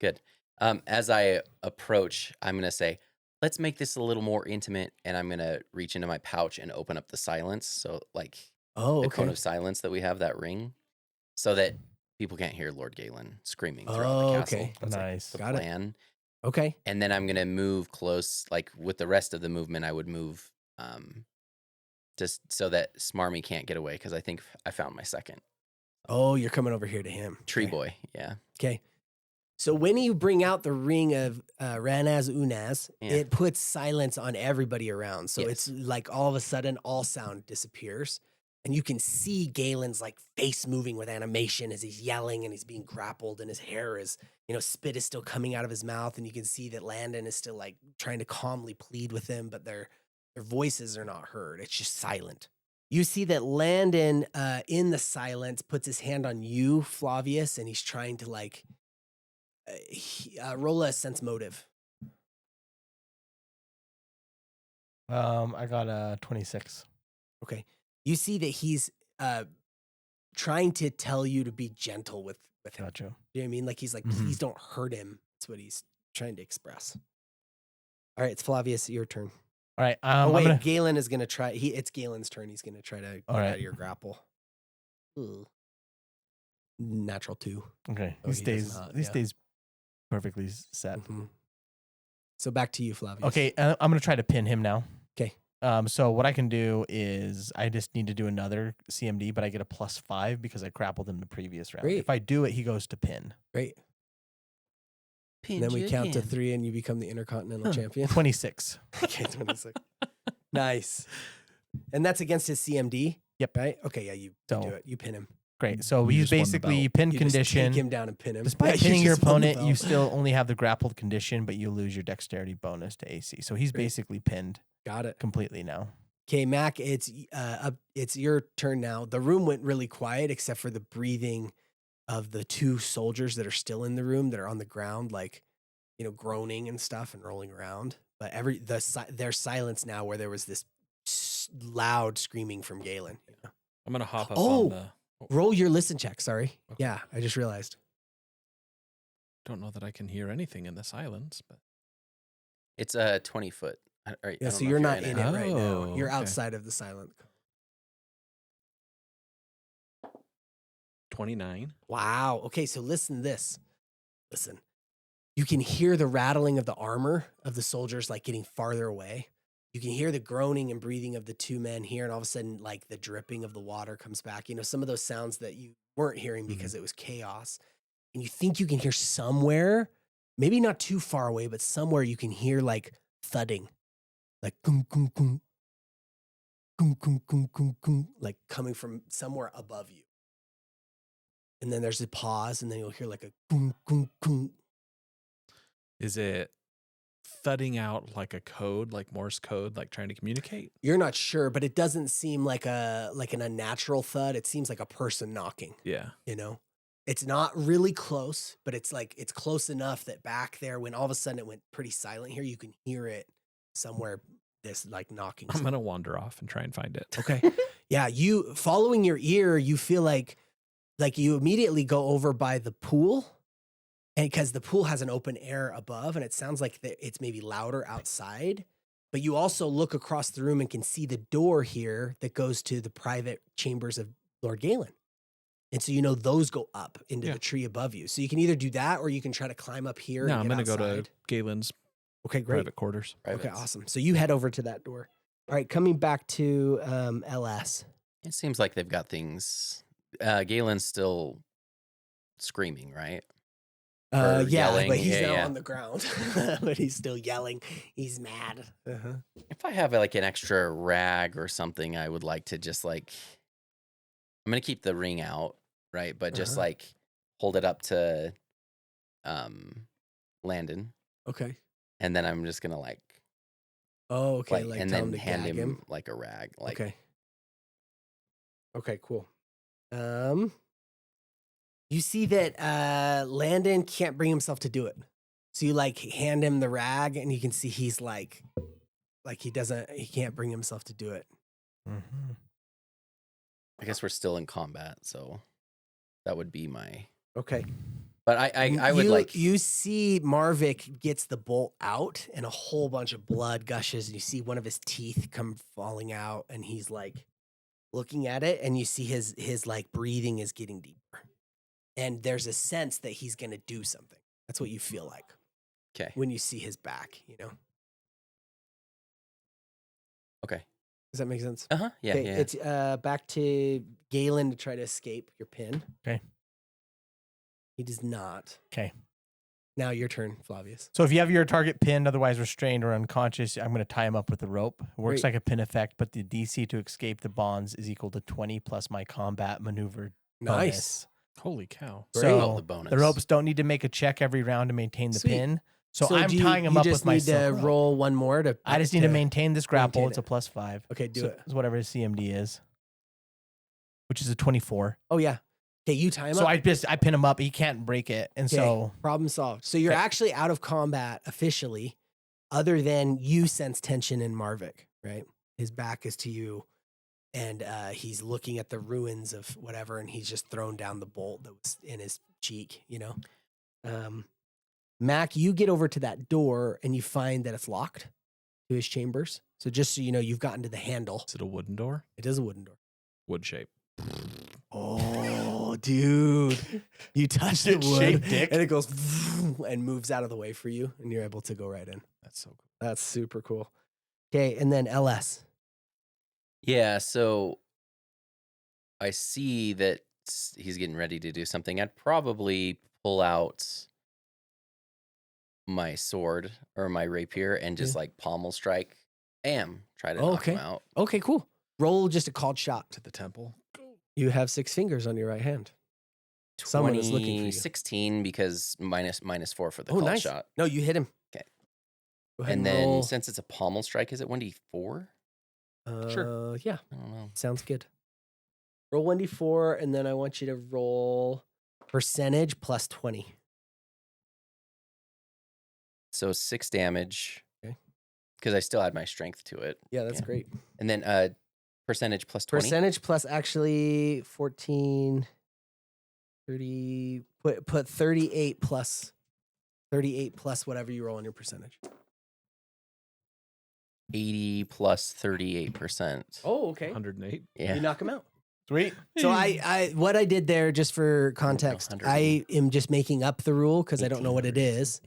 Good. As I approach, I'm gonna say, "Let's make this a little more intimate," and I'm gonna reach into my pouch and open up the silence, so like Oh, the okay. cone of silence that we have, that ring, so that people can't hear Lord Galen screaming throughout Oh, the castle. okay. That's like Nice. the Got it. plan. Okay. And then I'm gonna move close, like with the rest of the movement, I would move just so that Smarmy can't get away, because I think I found my second Oh, you're coming over here to him. tree Okay. boy. Yeah. Okay. So when you bring out the ring of Ranaz Unaz, Yeah. it puts silence on everybody around. So Yes. it's like all of a sudden all sound disappears. And you can see Galen's like face moving with animation as he's yelling and he's being grappled, and his hair is, spit is still coming out of his mouth. And you can see that Landon is still like trying to calmly plead with him, but their voices are not heard. It's just silent. You see that Landon in the silence puts his hand on you, Flavius, and he's trying to like roll a sense motive. I got a 26. Okay. You see that he's trying to tell you to be gentle with him. Gotcha. You know what I mean? Like he's like, Mhm. please don't hurt him. That's what he's trying to express. All right, it's Flavius, your turn. All right. Oh wait, I'm gonna, Galen is gonna try. It's Galen's turn. He's gonna try to get All out right. of your grapple. Ooh. Natural 2. okay. Oh, He he does stays. not, He yeah. stays perfectly set. Mhm. So back to you, Flavius. Okay. I'm gonna try to pin him now. 'Kay. So what I can do is I just need to do another CMD, but I get a +5 because I grappled him the previous round. Great. If I do it, he goes to pin. Great. And then we count to 3 and you become the Intercontinental Champion. 26. Okay, 26. Nice. And that's against his CMD? Yep. Right? Okay, yeah, you do So- it. You pin him. Great. So You he's just won the basically belt. pin You condition. Just take him down and pin him. Despite Yeah, you pinning your just won the opponent, you belt. still only have the grappled condition, but you lose your dexterity bonus to AC. So he's Great. basically pinned Got it. completely now. Okay, Mac, it's your turn now. The room went really quiet except for the breathing of the 2 soldiers that are still in the room that are on the ground, like, groaning and stuff and rolling around. But there's silence now where there was this loud screaming from Galen. I'm going to hop up Oh! on the. Roll your listen check. Sorry. Okay. Yeah, I just realized. Don't know that I can hear anything in the silence, but It's a 20-foot. Yeah, so you're not in it right now. Oh, You're okay. outside of the silent. 29. Wow. Okay, so listen to this. Listen. You can hear the rattling of the armor of the soldiers like getting farther away. You can hear the groaning and breathing of the 2 men here, and all of a sudden, like the dripping of the water comes back. Some of those sounds that you weren't hearing because it was chaos. And you think you can hear somewhere, maybe not too far away, but somewhere you can hear like thudding, like gung, gung, gung. gung, gung, gung, gung, gung, like coming from somewhere above you. And then there's a pause, and then you'll hear like a gung, gung, gung. Is it thudding out like a code, like Morse code, like trying to communicate? You're not sure, but it doesn't seem like an unnatural thud. It seems like a person knocking. Yeah. You know, it's not really close, but it's close enough that back there, when all of a sudden it went pretty silent here, you can hear it somewhere. This like knocking. I'm going to wander off and try and find it. Okay. Yeah. You following your ear, you feel like you immediately go over by the pool, and because the pool has an open air above, and it sounds like it's maybe louder outside, but you also look across the room and can see the door here that goes to the private chambers of Lord Galen. And so, those go up into the tree above you. So you can either do that, or you can try to climb up here. No, and I'm going to go to Galen's okay, great. private quarters. Okay, awesome. So you head over to that door. All right, coming back to LS. It seems like they've got things. Galen's still screaming, right? Or Yeah, yelling. but he's Yeah, now yeah. on the ground. But he's still yelling. He's mad. If I have like an extra rag or something, I would like to just like, I'm going to keep the ring out, right? But just like hold it up to Landon. Okay. And then I'm just going to like, Oh, okay. and tell then him to hand gag him like a rag. Like, Okay. Okay, cool. You see that Landon can't bring himself to do it. So you like hand him the rag, and you can see he's like he can't bring himself to do it. Mm-hmm. I guess we're still in combat. So that would be my, Okay. but I would like, You see Marvick gets the bolt out, and a whole bunch of blood gushes, and you see one of his teeth come falling out, and he's like looking at it, and you see his like breathing is getting deeper. And there's a sense that he's going to do something. That's what you feel like. Okay. When you see his back, Okay. Does that make sense? Yeah. Okay, Yeah. it's back to Galen to try to escape your pin. Okay. He does not. Okay. Now your turn, Flavius. So if you have your target pinned, otherwise restrained or unconscious, I'm going to tie him up with a rope. It works Great. like a pin effect, but the DC to escape the bonds is equal to 20 plus my combat maneuver Nice. bonus. Holy cow. Great. So Oh, the bonus. the ropes don't need to make a check every round to maintain the Sweet. pin. So I'm do you- tying him you up just with my need to silk rope. roll one more to. I just need to maintain this grapple. maintain It's it. a +5. Okay, do So it. it's whatever his CMD is, which is a 24. Oh yeah. Okay, you tie him So up. I pin him up. He can't break it, and Okay, so problem solved. So you're Okay. actually out of combat officially, other than you sense tension in Marvick, right? His back is to you, and he's looking at the ruins of whatever, and he's just thrown down the bolt that was in his cheek, Mac, you get over to that door, and you find that it's locked to his chambers. So just so you know, you've gotten to the handle. Is it a wooden door? It is a wooden door. Wood shape. Oh, dude. You touch the wood, Shaped dick. and it goes and moves out of the way for you, and you're able to go right in. That's so cool. That's super cool. Okay, and then LS. Yeah. So I see that he's getting ready to do something. I'd probably pull out my sword or my rapier and just like pommel strike. Try to knock Okay. him out. Okay, cool. Roll just a called shot. To the temple. You have 6 fingers on your right hand. Someone is looking for you. 16 because -4 for the Oh, call nice. shot. No, you hit him. 'Kay. Go ahead And and then roll. since it's a pommel strike, is it 1d4? Sure. Yeah, I don't know. sounds good. Roll 1d4, and then I want you to roll percentage plus 20. So 6 damage. Okay. Because I still add my strength to it. Yeah, that's Yeah. great. And then percentage plus 20. Percentage plus actually 14, 30, put 38 plus whatever you roll on your percentage. 80 plus 38%. Oh, okay. 108. Yeah. You knock him out. sweet. So I what I did there, just for context, 100. I am just making up the rule because I don't know what it 1800. is.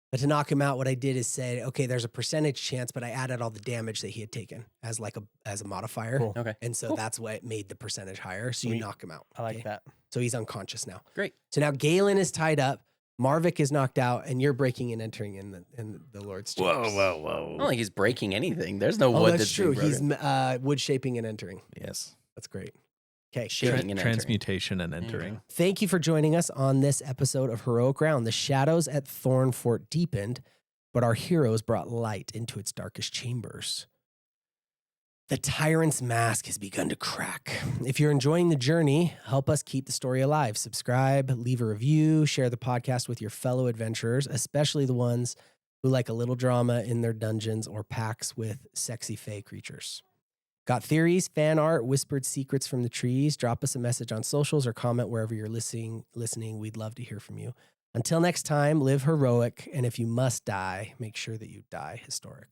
But to knock him out, what I did is say, okay, there's a percentage chance, but I added all the damage that he had taken as a modifier. Cool. Okay. And so Cool. that's what made the percentage higher. So you Sweet. knock him out. I like okay? that. So he's unconscious now. Great. So now Galen is tied up. Marvik is knocked out, and you're breaking and entering in the Lord's chambers. I don't think he's breaking anything. There's no Oh, wood that's that's true. being He's broken. wood shaping and entering. Yes. That's great. Okay. Shaping and entering. Transmutation and There you entering. go. Thank you for joining us on this episode of Heroic Round. The shadows at Thornfort deepened, but our heroes brought light into its darkest chambers. The tyrant's mask has begun to crack. If you're enjoying the journey, help us keep the story alive. Subscribe, leave a review, share the podcast with your fellow adventurers, especially the ones who like a little drama in their dungeons or packs with sexy fae creatures. Got theories, fan art, whispered secrets from the trees? Drop us a message on socials or comment wherever you're listening. We'd love to hear from you. Until next time, live heroic, and if you must die, make sure that you die historic.